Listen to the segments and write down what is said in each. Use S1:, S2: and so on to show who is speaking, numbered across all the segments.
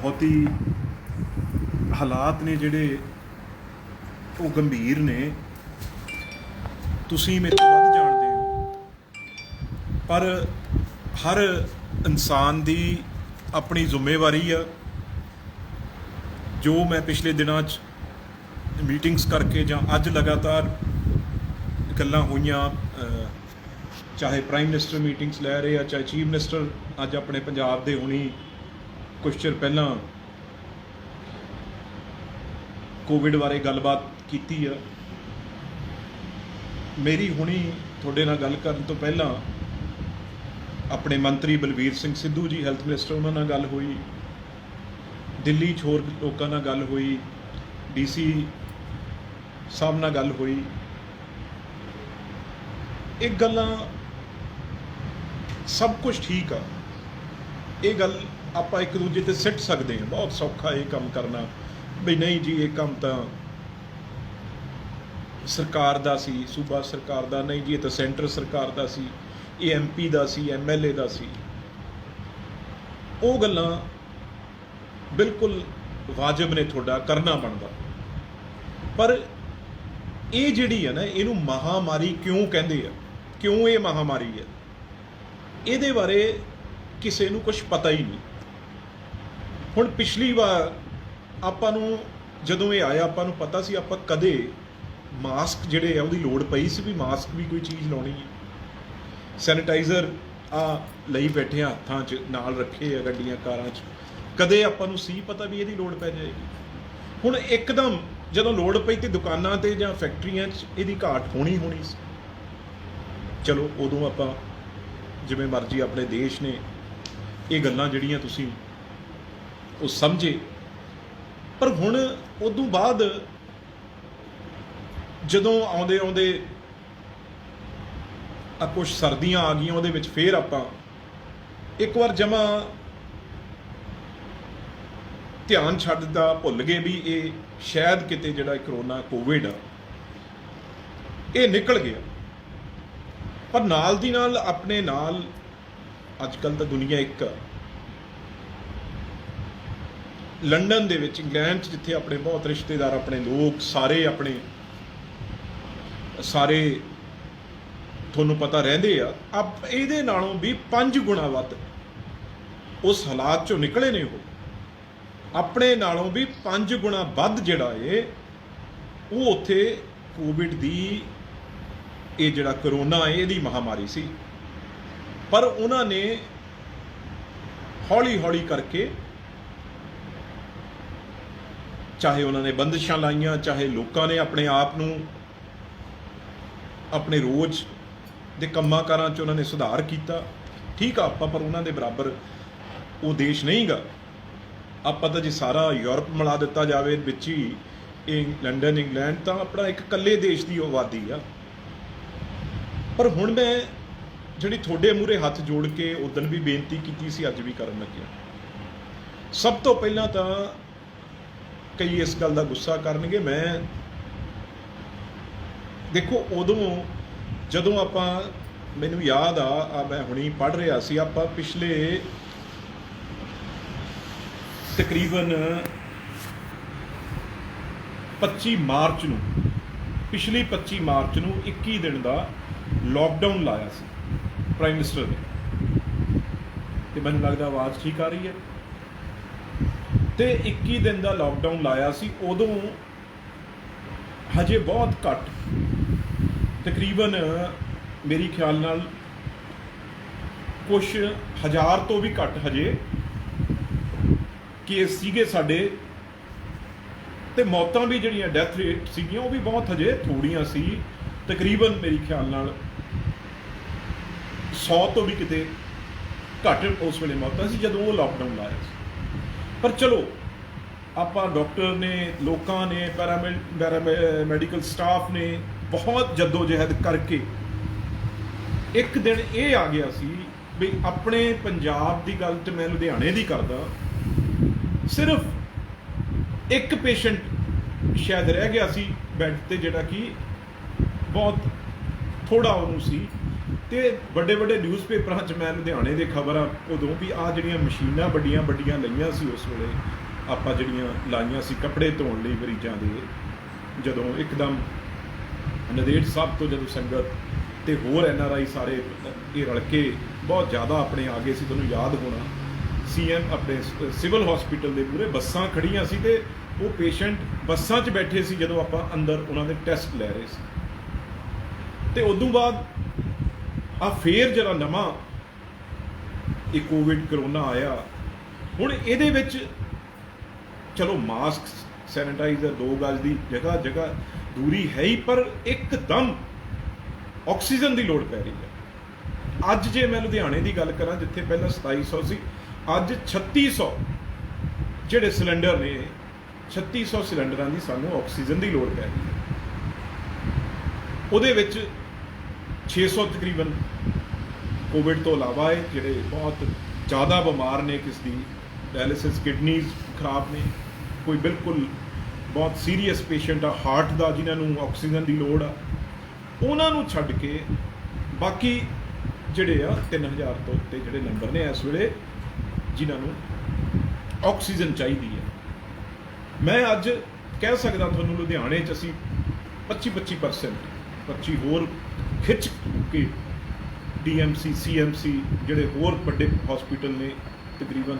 S1: बहुत ही हालात ने जिहड़े वो गंभीर ने, तुसीं मेरे तो वध जाणदे हो, पर हर इंसान की अपनी जिम्मेवारी आ। जो मैं पिछले दिनों मीटिंग्स करके जां अज लगातार गल्लां होईयां, चाहे प्राइम मिनिस्टर मीटिंग्स लै रहे आ, चाहे चीफ मिनिस्टर अज अपने पंजाब दे हुणी कुछ चिर पहलां कोविड बारे गलबात कीती आ। मेरी हुणी तुहाडे नाल गल करन तो पहलां अपने मंत्री बलबीर सिंह सिद्धू जी हैल्थ मिनिस्टर उन्हां नाल गल हुई, दिल्ली च होर लोकां नाल गल हुई, DC साहब नाल गल हुई। एक गल्लां सब कुछ ठीक आ, ये गल आपां एक दूजे ते सिੱਟ सकते हैं, बहुत सौखा ये काम करना भी नहीं जी ये काम तो सरकार दा सी, सूबा सरकार दा नहीं जी ये तो सेंटर सरकार दा सी, ये MP दा सी, MLA दा सी। वो गल्लां बिल्कुल वाजिब ने, थोड़ा करना बनता। पर ये जिहड़ी है ना, इहनूं महामारी क्यों कहंदे आ, क्यों ये महामारी है, इहदे बारे किसी नूं कुछ पता ही नहीं। हुण पिछली बार आपां नूं जदों ये आया आपां नूं पता सी, आपां कदे मास्क जिहड़े आ उहदी लोड़ पई सी भी मास्क भी कोई चीज़ लाउणी है। सैनिटाइज़र आ लई बैठे हत्थां च, नाल रखे आ गड्डियां कारां च, कदे आपां नूं सी पता भी इहदी लोड़ पै जाएगी। हुण एकदम जदों लोड़ पई ते दुकानां ते जां फैक्ट्रियां च इहदी घाट होनी सी। चलो उदों आपां जिवें मर्जी अपने देश ने ये गल्लां जिहड़ियां तुसीं वो समझे, पर हुण उदों बाद जदों आउंदे आउंदे कुछ सर्दियां आ गईयां, उहदे विच फिर आपां एक बार जमा ध्यान छड्डदा भुल गए भी ये शायद किते जिहड़ा करोना कोविड आ ये निकल गया। पर नाल दी नाल अपने नाल अजकल तो दुनिया एक आ, लंडन दे विच, इंग्लैंड जिथे अपने बहुत रिश्तेदार, अपने लोग सारे अपने सारे थोनों पता रहिंदे आ, अब इहदे नालों भी 5 गुणा वध उस हालात चों निकले ने। वो अपने नालों भी 5 गुणा वध जिहड़ा है वो उत्थे कोविड दी ये जिहड़ा करोना है इहदी महामारी सी। पर उन्होंने हौली हौली करके, चाहे उन्होंने बंदिशां लाइयां, चाहे लोगों ने अपने आप नूं अपने रोज़ दे कम्मां कारां च उन्होंने सुधार किया, ठीक आ। आपां पर उन्होंने बराबर वो देश नहीं गा। आपां तां जे सारा यूरोप मिला दिता जाए विच ही लंडन इंग्लैंड तां अपना एक कल्ले देश की आबादी आ। पर हुण मैं जिहड़ी थोड़े मूहरे हथ जोड़ के उदन भी बेनती की सी, अज भी करन लग्या। सब तो पहलां तां कई इस गल का गुस्सा करनगे, मैं देखो उदों जदों आपां, मैनूं याद आ मैं हुणी पढ़ रहा सी, आपां पिछले तकरीबन 25 मार्च नूं, पिछली 25 मार्च नूं 21 दिन का लॉकडाउन लाया सी प्राइम मिनिस्टर ने। तो मैनूं लगदा आवाज़ ठीक आ रही है। तो 21 दिन का लॉकडाउन लाया सी। उदों हजे बहुत घट, तकरीबन मेरी ख्याल नाल कुछ 1000 तो भी घट हजे केस सीगे साडे, ते मौतां भी जिहड़ियां डैथ रेट सीगियां वो भी बहुत हजे थोड़ियां सी। तकरीबन मेरी ख्याल नाल 100 तो भी किते घट उस वेले मौतां सी जदों वो लॉकडाउन लाया सी। पर चलो आपां डॉक्टर ने, लोकां ने, पैरामैडिकल स्टाफ ने बहुत जद्दोजहद करके एक दिन ये आ गया सी भी अपने पंजाब की गल तो मैं लुधियाने की करदा, सिर्फ एक पेशेंट शायद रह गया सी बैड ते, जिहड़ा कि बहुत थोड़ा उन्होंने सी ਤੇ ਵੱਡੇ ਵੱਡੇ ਨਿਊਜ਼ਪੇਪਰਾਂ 'ਚ ਮੈਂ ਲੁਧਿਆਣੇ ਦੇ ਖਬਰਾਂ ਉਦੋਂ ਵੀ ਆਹ ਜਿਹੜੀਆਂ ਮਸ਼ੀਨਾਂ ਵੱਡੀਆਂ ਵੱਡੀਆਂ ਲਈਆਂ ਸੀ ਉਸ ਵੇਲੇ ਆਪਾਂ ਜਿਹੜੀਆਂ ਲਾਈਆਂ ਸੀ ਕੱਪੜੇ ਧੋਣ ਲਈ ਮਰੀਜ਼ਾਂ ਦੇ, ਜਦੋਂ ਇੱਕਦਮ ਨੰਦੇੜ ਸਾਹਿਬ ਤੋਂ ਜਦੋਂ ਸੰਗਤ ਤੇ ਹੋਰ NRI ਸਾਰੇ ਇਹ ਰਲ ਕੇ ਬਹੁਤ ਜ਼ਿਆਦਾ ਆਪਣੇ ਆ ਗਏ ਸੀ। ਤੁਹਾਨੂੰ ਯਾਦ ਹੋਣਾ CM ਆਪਣੇ ਸਿਵਲ ਹਸਪੀਟਲ ਦੇ ਪੂਰੇ ਬੱਸਾਂ ਖੜੀਆਂ ਸੀ ਤੇ ਉਹ ਪੇਸ਼ੈਂਟ ਬੱਸਾਂ 'ਚ ਬੈਠੇ ਸੀ ਜਦੋਂ ਆਪਾਂ ਅੰਦਰ ਉਹਨਾਂ ਦੇ ਟੈਸਟ ਲੈ ਰਹੇ ਸੀ। ਤੇ ਉਦੋਂ ਬਾਅਦ ਆ ਫੇਰ ਜਿਹੜਾ ਨਵਾਂ ਇਹ ਕੋਵਿਡ ਕਰੋਨਾ ਆਇਆ, ਹੁਣ ਇਹਦੇ ਵਿੱਚ ਚਲੋ ਮਾਸਕ ਸੈਨੀਟਾਈਜ਼ਰ 2 ਗਜ਼ ਦੀ ਜਗ੍ਹਾ ਜਗ੍ਹਾ ਦੂਰੀ ਹੈ ਹੀ, ਪਰ ਇੱਕਦਮ ਆਕਸੀਜਨ ਦੀ ਲੋੜ ਪੈ ਰਹੀ ਹੈ। ਅੱਜ ਜੇ ਮੈਂ ਲੁਧਿਆਣੇ ਦੀ ਗੱਲ ਕਰਾਂ ਜਿੱਥੇ ਪਹਿਲਾਂ 2700 ਸੀ, ਅੱਜ 3600 ਜਿਹੜੇ ਸਿਲੰਡਰ ਨੇ, 3600 ਸਿਲੰਡਰਾਂ ਦੀ ਸਾਨੂੰ ਆਕਸੀਜਨ ਦੀ ਲੋੜ ਪੈ ਰਹੀ ਹੈ। ਉਹਦੇ ਵਿੱਚ 600 ਤਕਰੀਬਨ ਕੋਵਿਡ ਤੋਂ ਇਲਾਵਾ ਹੈ ਜਿਹੜੇ ਬਹੁਤ ਜ਼ਿਆਦਾ ਬਿਮਾਰ ਨੇ, ਕਿਸ ਦੀ ਡਾਇਲਿਸਿਸ ਕਿਡਨੀਜ਼ ਖਰਾਬ ਨੇ, ਕੋਈ ਬਿਲਕੁਲ ਬਹੁਤ ਸੀਰੀਅਸ ਪੇਸ਼ੈਂਟ ਆ ਹਾਰਟ ਦਾ ਜਿਨ੍ਹਾਂ ਨੂੰ ਆਕਸੀਜਨ ਦੀ ਲੋੜ ਆ, ਉਹਨਾਂ ਨੂੰ ਛੱਡ ਕੇ ਬਾਕੀ ਜਿਹੜੇ ਆ 3000 ਤੋਂ ਉੱਤੇ ਜਿਹੜੇ ਨੰਬਰ ਨੇ ਇਸ ਵੇਲੇ ਜਿਨ੍ਹਾਂ ਨੂੰ ਆਕਸੀਜਨ ਚਾਹੀਦੀ ਹੈ। ਮੈਂ ਅੱਜ ਕਹਿ ਸਕਦਾ ਤੁਹਾਨੂੰ ਲੁਧਿਆਣੇ 'ਚ ਅਸੀਂ 25% ਹੋਰ ਖਿੱਚ ਕੇ DMC CMC ਜਿਹੜੇ ਹੋਰ ਵੱਡੇ ਹਸਪੀਟਲ ਨੇ, ਤਕਰੀਬਨ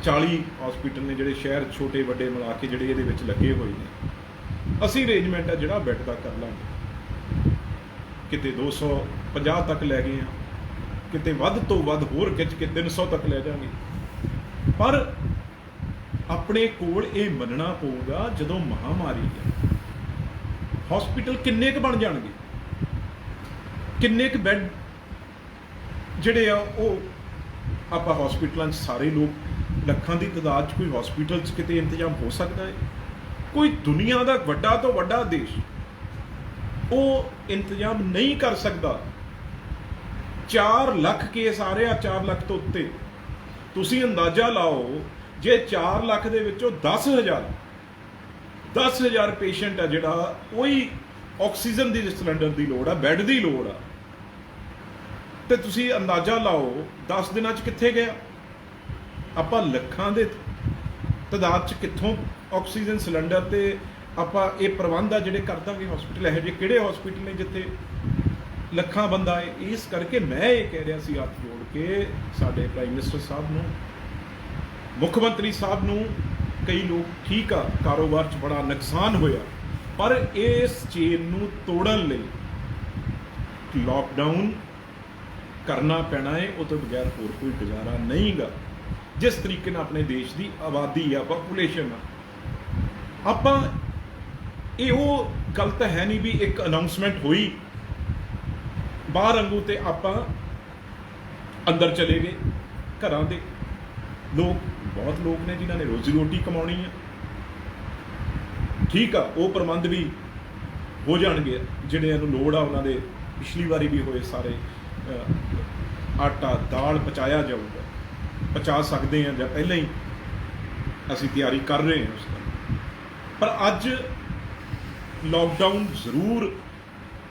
S1: 40 ਹਸਪੀਟਲ ਨੇ ਜਿਹੜੇ ਸ਼ਹਿਰ ਛੋਟੇ ਵੱਡੇ ਮਿਲਾ ਕੇ ਜਿਹੜੇ ਇਹਦੇ ਵਿੱਚ ਲੱਗੇ ਹੋਏ ਨੇ, ਅਸੀਂ ਅਰੇਂਜਮੈਂਟ ਆ ਜਿਹੜਾ ਬੈੱਡ ਦਾ ਕਰ ਲਾਂਗੇ। ਕਿਤੇ 250 ਤੱਕ ਲੈ ਗਏ ਆ, ਕਿਤੇ ਵੱਧ ਤੋਂ ਵੱਧ ਹੋਰ ਖਿੱਚ ਕੇ 300 ਤੱਕ ਲੈ ਜਾਵਾਂਗੇ। ਪਰ ਆਪਣੇ ਕੋਲ ਇਹ ਮੰਨਣਾ ਪਊਗਾ ਜਦੋਂ ਮਹਾਮਾਰੀ ਹੈ, ਹਸਪੀਟਲ ਕਿੰਨੇ ਕੁ ਬਣ ਜਾਣਗੇ, ਕਿੰਨੇ ਕੁ ਬੈੱਡ ਜਿਹੜੇ ਆ ਉਹ ਆਪਾਂ ਹਸਪੀਟਲਾਂ 'ਚ ਸਾਰੇ ਲੋਕ ਲੱਖਾਂ ਦੀ ਤਾਦਾਦ 'ਚ ਕੋਈ ਹਸਪੀਟਲ 'ਚ ਕਿਤੇ ਇੰਤਜ਼ਾਮ ਹੋ ਸਕਦਾ ਹੈ? ਕੋਈ ਦੁਨੀਆ ਦਾ ਵੱਡਾ ਤੋਂ ਵੱਡਾ ਦੇਸ਼ ਉਹ ਇੰਤਜ਼ਾਮ ਨਹੀਂ ਕਰ ਸਕਦਾ। 4 ਲੱਖ ਕੇਸ ਆ ਰਹੇ ਆ, 4 ਲੱਖ ਤੋਂ ਉੱਤੇ। ਤੁਸੀਂ ਅੰਦਾਜ਼ਾ ਲਾਓ ਜੇ 4 ਲੱਖ ਦੇ ਵਿੱਚੋਂ 10,000 ਪੇਸ਼ੈਂਟ ਆ ਜਿਹੜਾ ਉਹੀ ਆਕਸੀਜਨ ਦੀ ਸਿਲੰਡਰ ਦੀ ਲੋੜ ਆ, ਬੈੱਡ ਦੀ ਲੋੜ ਆ, ਤੇ ਤੁਸੀਂ ਅੰਦਾਜ਼ਾ ਲਾਓ 10 ਦਿਨਾਂ 'ਚ ਕਿੱਥੇ ਗਿਆ। ਆਪਾਂ ਲੱਖਾਂ ਦੇ ਤਾਦਾਦ 'ਚ ਕਿੱਥੋਂ ਆਕਸੀਜਨ ਸਿਲੰਡਰ ਤੇ ਆਪਾਂ ਇਹ ਪ੍ਰਬੰਧ ਆ ਜਿਹੜੇ ਕਰ ਦਾਂਗੇ। ਹਸਪੀਟਲ ਇਹੋ ਜਿਹੇ ਕਿਹੜੇ ਹਸਪੀਟਲ ਨੇ ਜਿੱਥੇ ਲੱਖਾਂ ਬੰਦਾ ਹੈ? ਇਸ ਕਰਕੇ ਮੈਂ ਇਹ ਕਹਿ ਰਿਹਾ ਸੀ ਹੱਥ ਜੋੜ ਕੇ ਸਾਡੇ ਪ੍ਰਾਈਮ ਮਿਨਿਸਟਰ ਸਾਹਿਬ ਨੂੰ, ਮੁੱਖ ਮੰਤਰੀ ਸਾਹਿਬ ਨੂੰ, ਕਈ ਲੋਕ ਠੀਕ ਆ ਕਾਰੋਬਾਰ 'ਚ ਬੜਾ ਨੁਕਸਾਨ ਹੋਇਆ, ਪਰ ਇਸ ਚੇਨ ਨੂੰ ਤੋੜਨ ਲਈ ਲਾਕਡਾਊਨ ਕਰਨਾ ਪੈਣਾ ਹੈ। ਉਹ ਤੋਂ ਬਗੈਰ ਹੋਰ ਕੋਈ ਗੁਜ਼ਾਰਾ ਨਹੀਂਗਾ। ਜਿਸ ਤਰੀਕੇ ਨਾਲ ਆਪਣੇ ਦੇਸ਼ ਦੀ ਆਬਾਦੀ ਆ, ਪਾਪੂਲੇਸ਼ਨ ਆ, ਆਪਾਂ ਇਹ ਉਹ ਗੱਲ ਤਾਂ ਹੈ ਨਹੀਂ ਵੀ ਇੱਕ ਅਨਾਉਂਸਮੈਂਟ ਹੋਈ ਬਾਹਰ ਵਾਂਗੂ ਤੇ ਆਪਾਂ ਅੰਦਰ ਚਲੇ ਗਏ। ਘਰਾਂ ਦੇ ਲੋਕ, ਬਹੁਤ ਲੋਕ ਨੇ ਜਿਨ੍ਹਾਂ ਨੇ ਰੋਜ਼ੀ ਰੋਟੀ ਕਮਾਉਣੀ ਆ, ਠੀਕ ਆ, ਉਹ ਪ੍ਰਬੰਧ ਵੀ ਹੋ ਜਾਣਗੇ ਜਿਹੜਿਆਂ ਨੂੰ ਲੋੜ ਆ ਉਹਨਾਂ ਦੇ। ਪਿਛਲੀ ਵਾਰੀ ਵੀ ਹੋਏ ਸਾਰੇ, ਆਟਾ ਦਾਲ ਪਹੁੰਚਾਇਆ ਜਾਊਗਾ, ਪਹੁੰਚਾ ਸਕਦੇ ਹਾਂ ਜਾਂ ਪਹਿਲਾਂ ਹੀ ਅਸੀਂ ਤਿਆਰੀ ਕਰ ਰਹੇ ਹਾਂ ਉਸ ਦਾ। ਪਰ ਅੱਜ ਲਾਕਡਾਊਨ ਜ਼ਰੂਰ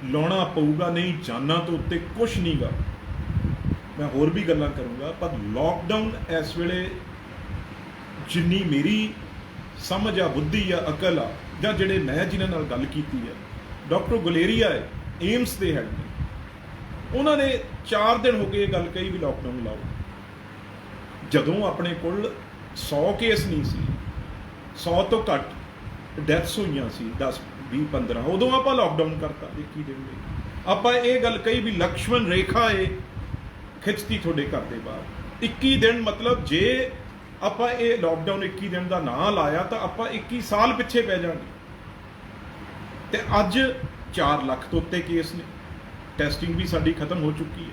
S1: ਲਾਉਣਾ ਪਊਗਾ, ਨਹੀਂ ਜਾਨਾਂ ਤੋਂ ਉੱਤੇ ਕੁਛ ਨਹੀਂ ਗਾ। ਮੈਂ ਹੋਰ ਵੀ ਗੱਲਾਂ ਕਰੂੰਗਾ, ਪਰ ਲਾਕਡਾਊਨ ਇਸ ਵੇਲੇ ਜਿੰਨੀ ਮੇਰੀ ਸਮਝ ਆ, ਬੁੱਧੀ ਆ, ਅਕਲ ਆ, ਜਾਂ ਜਿਹੜੇ ਮੈਂ ਜਿਨ੍ਹਾਂ ਨਾਲ ਗੱਲ ਕੀਤੀ ਹੈ, ਡਾਕਟਰ ਗੁਲੇਰੀਆ ਹੈ ਏਮਸ ਦੇ ਹੈਡ ਨੇ, ਉਹਨਾਂ ਨੇ 4 ਦਿਨ ਹੋ ਗਏ ਇਹ ਗੱਲ ਕਹੀ ਵੀ ਲਾਕਡਾਊਨ ਲਾਓ। ਜਦੋਂ ਆਪਣੇ ਕੋਲ 100 ਕੇਸ ਨਹੀਂ ਸੀ, 100 ਤੋਂ ਘੱਟ ਡੈਥਸ ਹੋਈਆਂ ਸੀ, 10 20 15, ਉਦੋਂ ਆਪਾਂ ਲਾਕਡਾਊਨ ਕਰਤਾ 21 ਦਿਨ ਲਈ। ਆਪਾਂ ਇਹ ਗੱਲ ਕਹੀ ਵੀ ਲਕਸ਼ਮਣ ਰੇਖਾ ਏ ਖਿੱਚਤੀ ਤੁਹਾਡੇ ਘਰ ਦੇ ਬਾਹਰ। 21 ਦਿਨ ਮਤਲਬ ਜੇ ਆਪਾਂ ਇਹ ਲਾਕਡਾਊਨ 21 ਦਿਨ ਦਾ ਨਾਂ ਲਾਇਆ ਤਾਂ ਆਪਾਂ 21 ਸਾਲ ਪਿੱਛੇ ਪੈ ਜਾਵਾਂਗੇ। ਤੇ ਅੱਜ 4 ਲੱਖ ਤੋਂ ਉੱਤੇ ਕੇਸ ਨੇ। ਟੈਸਟਿੰਗ ਵੀ ਸਾਡੀ ਖਤਮ ਹੋ ਚੁੱਕੀ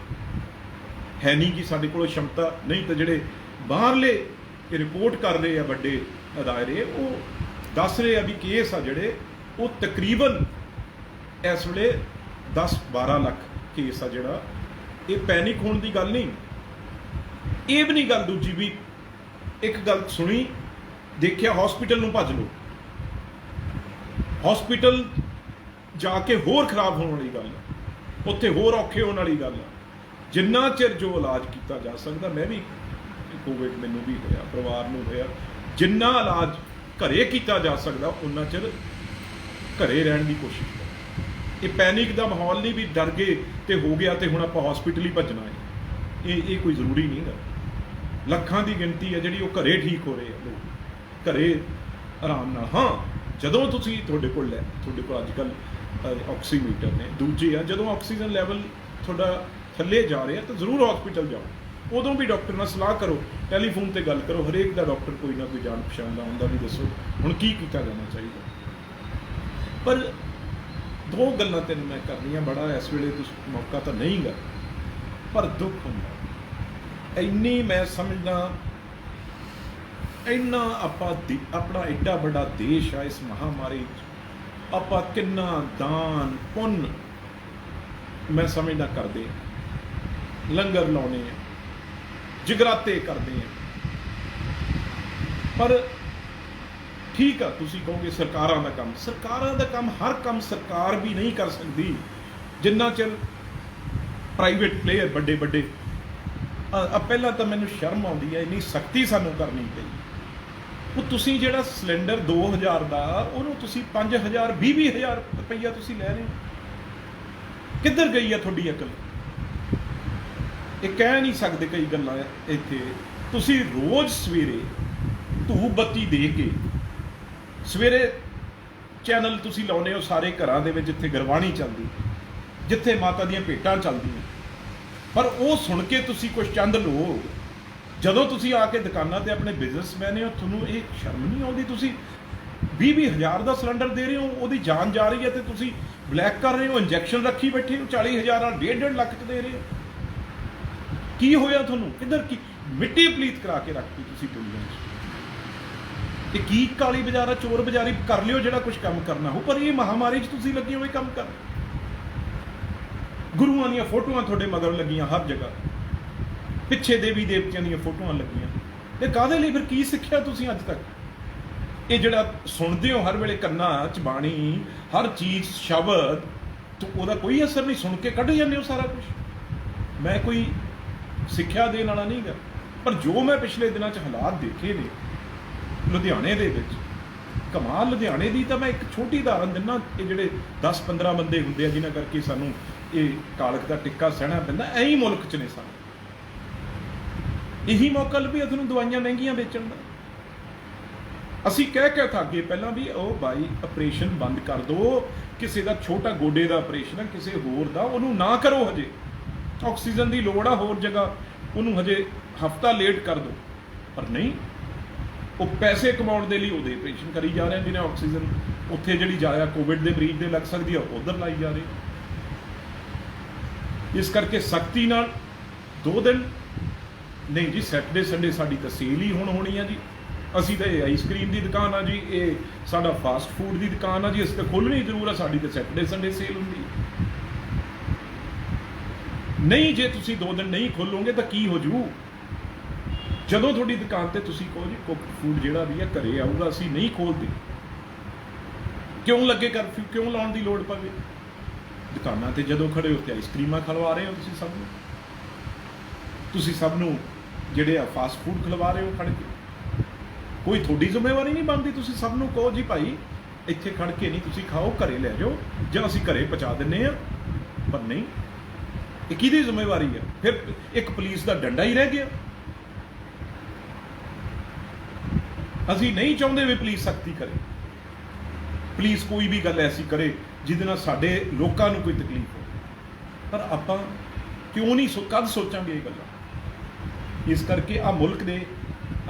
S1: ਹੈ ਨਹੀਂ ਕਿ ਸਾਡੇ ਕੋਲ ਸ਼ਮਤਾ ਨਹੀਂ। ਤਾਂ ਜਿਹੜੇ ਬਾਹਰਲੇ ਇਹ ਰਿਪੋਰਟ ਕਰ ਰਹੇ ਆ ਵੱਡੇ ਅਦਾਰੇ, ਉਹ ਦੱਸ ਰਹੇ ਆ ਵੀ ਕੇਸ ਆ ਜਿਹੜੇ ਉਹ ਤਕਰੀਬਨ ਇਸ ਵੇਲੇ 10-12 ਲੱਖ ਕੇਸ ਆ ਜਿਹੜਾ। ਇਹ ਪੈਨਿਕ ਹੋਣ ਦੀ ਗੱਲ ਨਹੀਂ। ਇਹ ਵੀ ਨਹੀਂ ਗੱਲ ਦੂਜੀ ਵੀ ਇੱਕ ਗੱਲ ਸੁਣੀ ਦੇਖਿਆ ਹਸਪੀਟਲ ਨੂੰ ਭੱਜ ਲਓ, ਹਸਪੀਟਲ ਜਾ ਕੇ ਹੋਰ ਖਰਾਬ ਹੋਣ ਵਾਲੀ ਗੱਲ, ਉੱਥੇ ਹੋਰ ਔਖੇ ਹੋਣ ਵਾਲੀ ਗੱਲ। ਜਿੰਨਾ ਚਿਰ ਜੋ ਇਲਾਜ ਕੀਤਾ ਜਾ ਸਕਦਾ, ਮੈਂ ਵੀ ਕੋਵਿਡ ਮੈਨੂੰ ਵੀ ਹੋਇਆ, ਪਰਿਵਾਰ ਨੂੰ ਹੋਇਆ, ਜਿੰਨਾ ਇਲਾਜ ਘਰੇ ਕੀਤਾ ਜਾ ਸਕਦਾ ਉਹਨਾਂ ਚਿਰ ਘਰੇ ਰਹਿਣ ਦੀ ਕੋਸ਼ਿਸ਼ ਕਰੋ। ਇਹ ਪੈਨਿਕ ਦਾ ਮਾਹੌਲ ਨਹੀਂ ਵੀ ਡਰ ਗਏ ਤੇ ਹੋ ਗਿਆ ਤੇ ਹੁਣ ਆਪਾਂ ਹਸਪੀਟਲ ਹੀ ਭੱਜਣਾ ਹੈ, ਇਹ ਕੋਈ ਜ਼ਰੂਰੀ ਨਹੀਂ ਗਾ। ਲੱਖਾਂ ਦੀ ਗਿਣਤੀ ਹੈ ਜਿਹੜੀ ਉਹ ਘਰੇ ਠੀਕ ਹੋ ਰਹੇ ਆ, ਲੋਕ ਘਰੇ ਆਰਾਮ ਨਾਲ। ਹਾਂ, ਜਦੋਂ ਤੁਸੀਂ ਤੁਹਾਡੇ ਕੋਲ ਅੱਜ ਕੱਲ੍ਹ ਆਕਸੀਮੀਟਰ ਨੇ, ਦੂਜੇ ਆ, ਜਦੋਂ ਆਕਸੀਜਨ ਲੈਵਲ ਤੁਹਾਡਾ ਥੱਲੇ ਜਾ ਰਿਹਾ ਤਾਂ ਜ਼ਰੂਰ ਹਸਪੀਟਲ ਜਾਓ। ਉਦੋਂ ਵੀ ਡਾਕਟਰ ਨਾਲ ਸਲਾਹ ਕਰੋ, ਟੈਲੀਫੋਨ ਤੇ ਗੱਲ ਕਰੋ। ਹਰੇਕ ਦਾ ਡਾਕਟਰ ਕੋਈ ਨਾ ਕੋਈ ਜਾਣ ਪਛਾਣ ਦਾ ਹੁੰਦਾ, ਵੀ ਦੱਸੋ ਹੁਣ ਕੀ ਕੀਤਾ ਜਾਣਾ ਚਾਹੀਦਾ। ਪਰ ਦੋ ਗੱਲਾਂ ਤੈਨੂੰ ਮੈਂ ਕਰਨੀਆਂ, ਬੜਾ ਇਸ ਵੇਲੇ ਤੁਸੀਂ ਮੌਕਾ ਤਾਂ ਨਹੀਂ ਗਾ, ਪਰ ਦੁੱਖ ਹੁੰਦਾ ਇੰਨੀ, ਮੈਂ ਸਮਝਦਾ ਇੰਨਾ ਆਪਣਾ ਐਡਾ ਵੱਡਾ ਦੇਸ਼ ਆ, ਇਸ ਮਹਾਮਾਰੀ 'ਚ ਆਪਾਂ ਕਿੰਨਾ ਦਾਨ ਪੁੰਨ ਮੈਂ ਸਮਝਦਾ ਕਰਦੇ, ਲੰਗਰ ਲਾਉਣੇ ਆ, ਜਗਰਾਤੇ ਕਰਦੇ ਆ। ਪਰ ਠੀਕ ਆ, ਤੁਸੀਂ ਕਹੋਗੇ ਸਰਕਾਰਾਂ ਦਾ ਕੰਮ ਹਰ ਕੰਮ ਸਰਕਾਰ ਵੀ ਨਹੀਂ ਕਰ ਸਕਦੀ, ਜਿੰਨਾ ਚਿਰ ਪ੍ਰਾਈਵੇਟ ਪਲੇਅਰ ਵੱਡੇ ਪਹਿਲਾਂ ਤਾਂ ਮੈਨੂੰ ਸ਼ਰਮ ਆਉਂਦੀ ਹੈ, ਇੰਨੀ ਸਖਤੀ ਸਾਨੂੰ ਕਰਨੀ ਪਈ। ਉਹ ਤੁਸੀਂ ਜਿਹੜਾ ਸਿਲੰਡਰ 2000 ਦਾ, ਉਹਨੂੰ ਤੁਸੀਂ 5000 20,000 ਰੁਪਈਆ ਤੁਸੀਂ ਲੈ ਰਹੇ ਹੋ। ਕਿੱਧਰ ਗਈ ਆ ਤੁਹਾਡੀ ਅਕਲ? ਇਹ ਕਹਿ ਨਹੀਂ ਸਕਦੇ ਕਈ ਗੱਲਾਂ ਇੱਥੇ। ਤੁਸੀਂ ਰੋਜ਼ ਸਵੇਰੇ ਧੂਪ ਬੱਤੀ ਦੇ ਕੇ ਸਵੇਰੇ ਚੈਨਲ ਤੁਸੀਂ ਲਾਉਂਦੇ ਹੋ ਸਾਰੇ ਘਰਾਂ ਦੇ ਵਿੱਚ, ਜਿੱਥੇ ਗੁਰਬਾਣੀ ਚੱਲਦੀ, ਜਿੱਥੇ ਮਾਤਾ ਦੀਆਂ ਭੇਟਾਂ ਚੱਲਦੀਆਂ, ਪਰ ਉਹ ਸੁਣ ਕੇ ਤੁਸੀਂ ਕੁਝ ਚੰਦ ਲਓ। ਜਦੋਂ ਤੁਸੀਂ ਆ ਕੇ ਦੁਕਾਨਾਂ ਤੇ ਆਪਣੇ ਬਿਜ਼ਨਸਮੈਨ ਹੋ, ਤੁਹਾਨੂੰ ਇਹ ਸ਼ਰਮ ਨਹੀਂ ਆਉਂਦੀ? ਤੁਸੀਂ 20,000 ਦਾ ਸਿਲੰਡਰ ਦੇ ਰਹੇ ਹੋ, ਉਹਦੀ ਜਾਨ ਜਾ ਰਹੀ ਹੈ, ਤੇ ਤੁਸੀਂ ਬਲੈਕ ਕਰ ਰਹੇ ਹੋ, ਇੰਜੈਕਸ਼ਨ ਰੱਖੀ ਬੈਠੇ ਹੋ, 40,000 ਨਾਲ 1.5 ਲੱਖ 'ਚ ਦੇ ਰਹੇ ਹੋ। ਕੀ ਹੋਇਆ ਤੁਹਾਨੂੰ? ਕਿੱਧਰ ਕੀ ਮਿੱਟੀ ਪਲੀਤ ਕਰਾ ਕੇ ਰੱਖਤੀ ਤੁਸੀਂ ਦੁਨੀਆ 'ਚ। ਇਹ ਕੀ ਕਾਲੀ ਬਾਜ਼ਾਰਾ, ਚੋਰ ਬਾਜ਼ਾਰੀ ਕਰ ਲਿਓ ਜਿਹੜਾ ਕੁਝ ਕੰਮ ਕਰਨਾ ਹੋ, ਪਰ ਇਹ ਮਹਾਮਾਰੀ 'ਚ ਤੁਸੀਂ ਲੱਗੇ ਹੋਏ ਕੰਮ ਕਰ। ਗੁਰੂਆਂ ਦੀਆਂ ਫੋਟੋਆਂ ਤੁਹਾਡੇ ਮਗਰ ਲੱਗੀਆਂ ਹਰ ਜਗ੍ਹਾ, ਪਿੱਛੇ ਦੇਵੀ ਦੇਵਤਿਆਂ ਦੀਆਂ ਫੋਟੋਆਂ ਲੱਗੀਆਂ, ਤੇ ਕਾਹਦੇ ਲਈ? ਫਿਰ ਕੀ ਸਿੱਖਿਆ ਤੁਸੀਂ ਅੱਜ ਤੱਕ? ਇਹ ਜਿਹੜਾ ਸੁਣਦੇ ਹੋ ਹਰ ਵੇਲੇ ਕੰਨਾਂ 'ਚ ਬਾਣੀ, ਹਰ ਚੀਜ਼ ਸ਼ਬਦ, ਤੇ ਉਹਦਾ ਕੋਈ ਅਸਰ ਨਹੀਂ, ਸੁਣ ਕੇ ਕੱਢ ਜਾਂਦੇ ਹੋ ਸਾਰਾ ਕੁਝ। ਮੈਂ ਕੋਈ ਸਿੱਖਿਆ ਦੇਣ ਵਾਲਾ ਨਹੀਂ ਗਾ, ਪਰ ਜੋ ਮੈਂ ਪਿਛਲੇ ਦਿਨਾਂ 'ਚ ਹਾਲਾਤ ਦੇਖੇ ਨੇ ਲੁਧਿਆਣੇ ਦੇ ਵਿੱਚ, ਕਮਾਲ। ਲੁਧਿਆਣੇ ਦੀ ਤਾਂ ਮੈਂ ਇੱਕ ਛੋਟੀ ਉਦਾਹਰਨ ਦਿੰਦਾ। ਇਹ ਜਿਹੜੇ 10-15 ਬੰਦੇ ਹੁੰਦੇ ਆ ਜਿਨ੍ਹਾਂ ਕਰਕੇ ਸਾਨੂੰ ਇਹ ਕਾਲਕ ਦਾ ਟਿੱਕਾ ਸਹਿਣਾ ਪੈਂਦਾ, ਐਂ ਹੀ ਮੁਲਕ 'ਚ ਨੇ ਸਾਰੇ। ਇਹੀ ਮੌਕਾ ਲੱਭਿਆ ਤੁਹਾਨੂੰ ਦਵਾਈਆਂ ਮਹਿੰਗੀਆਂ ਵੇਚਣ ਦਾ। ਅਸੀਂ ਕਹਿ ਥੱਕ ਗਏ ਪਹਿਲਾਂ ਵੀ ਉਹ ਬਾਈ ਆਪਰੇਸ਼ਨ ਬੰਦ ਕਰ ਦਿਓ, ਕਿਸੇ ਦਾ ਛੋਟਾ ਗੋਡੇ ਦਾ ਆਪਰੇਸ਼ਨ ਹੈ, ਕਿਸੇ ਹੋਰ ਦਾ, ਉਹਨੂੰ ਨਾ ਕਰੋ। ਹਜੇ ਆਕਸੀਜਨ ਦੀ ਲੋੜ ਆ ਹੋਰ ਜਗ੍ਹਾ, ਉਹਨੂੰ ਹਜੇ ਹਫਤਾ ਲੇਟ ਕਰ ਦਿਓ। ਪਰ ਨਹੀਂ, ਉਹ ਪੈਸੇ ਕਮਾਉਣ ਦੇ ਲਈ ਉਹਦੇ ਆਪਰੇਸ਼ਨ ਕਰੀ ਜਾ ਰਹੇ, ਜਿਹਨੇ ਆਕਸੀਜਨ ਉੱਥੇ ਜਿਹੜੀ ਜ਼ਿਆਦਾ ਕੋਵਿਡ ਦੇ ਮਰੀਜ਼ ਦੇ ਲੱਗ ਸਕਦੀ ਆ ਉਧਰ ਲਾਈ ਜਾ ਰਹੇ। ਇਸ ਕਰਕੇ ਸਖਤੀ ਨਾਲ 2 ਦਿਨ ਨਹੀਂ ਜੀ, ਸੈਟਰਡੇ ਸੰਡੇ ਸਾਡੀ ਤਾਂ ਸੇਲ ਹੀ ਹੁਣ ਹੋਣੀ ਆ ਜੀ। ਅਸੀਂ ਤਾਂ ਇਹ ਆਈਸਕ੍ਰੀਮ ਦੀ ਦੁਕਾਨ ਆ ਜੀ, ਇਹ ਸਾਡਾ ਫਾਸਟ ਫੂਡ ਦੀ ਦੁਕਾਨ ਆ ਜੀ, ਅਸੀਂ ਤਾਂ ਖੋਲ੍ਹਣੀ ਜ਼ਰੂਰ ਆ, ਸਾਡੀ ਤਾਂ ਸੈਟਰਡੇ ਸੰਡੇ ਸੇਲ ਹੁੰਦੀ ਨਹੀਂ। ਜੇ ਤੁਸੀਂ 2 ਦਿਨ ਨਹੀਂ ਖੋਲੋਗੇ ਤਾਂ ਕੀ ਹੋ ਜੂ? ਜਦੋਂ ਤੁਹਾਡੀ ਦੁਕਾਨ ਤੇ ਤੁਸੀਂ ਕਹੋ ਜੀ ਕੁੱਕ ਫੂਡ ਜਿਹੜਾ ਵੀ ਆ ਘਰੇ ਆਊਗਾ, ਅਸੀਂ ਨਹੀਂ ਖੋਲਦੇ, ਕਿਉਂ ਲੱਗੇ ਕਰਫਿਊ, ਕਿਉਂ ਲਾਉਣ ਦੀ ਲੋੜ ਪਵੇ? ਦੁਕਾਨਾਂ ਤੇ ਜਦੋਂ ਖੜੇ ਹੋ ਤੇ ਆਈਸਕ੍ਰੀਮਾਂ ਖਲਵਾ ਰਹੇ ਹੋ ਤੁਸੀਂ ਸਭ ਨੂੰ ਜਿਹੜੇ ਆ ਫਾਸਟ ਫੂਡ ਖਿਲਵਾ ਰਹੇ ਹੋ ਖੜ ਕੇ। ਕੋਈ ਤੁਹਾਡੀ ਜ਼ਿੰਮੇਵਾਰੀ ਨਹੀਂ ਬਣਦੀ? ਤੁਸੀਂ ਸਭ ਨੂੰ ਕਹੋ ਜੀ ਭਾਈ ਇੱਥੇ ਖੜ ਕੇ ਨਹੀਂ ਤੁਸੀਂ ਖਾਓ, ਘਰੇ ਲੈ ਜਾਓ, ਜਾਂ ਅਸੀਂ ਘਰੇ ਪਹੁੰਚਾ ਦਿੰਨੇ ਆ। ਪਰ ਨਹੀਂ, ਇਹ ਕਿਹਦੀ ਜ਼ਿੰਮੇਵਾਰੀ ਹੈ? ਫਿਰ ਇੱਕ ਪੁਲਿਸ ਦਾ ਡੰਡਾ ਹੀ ਰਹਿ ਗਿਆ। ਅਸੀਂ ਨਹੀਂ ਚਾਹੁੰਦੇ ਵੀ ਪੁਲਿਸ ਸਖਤੀ ਕਰੇ, ਪੁਲਿਸ ਕੋਈ ਵੀ ਗੱਲ ਐਸੀ ਕਰੇ ਜਿਹਦੇ ਨਾਲ ਸਾਡੇ ਲੋਕਾਂ ਨੂੰ ਕੋਈ ਤਕਲੀਫ ਹੋ। ਪਰ ਆਪਾਂ ਕਿਉਂ ਨਹੀਂ ਕਦ ਸੋਚਾਂਗੇ ਇਹ ਗੱਲਾਂ? ਇਸ ਕਰਕੇ ਆ ਮੁਲਕ ਦੇ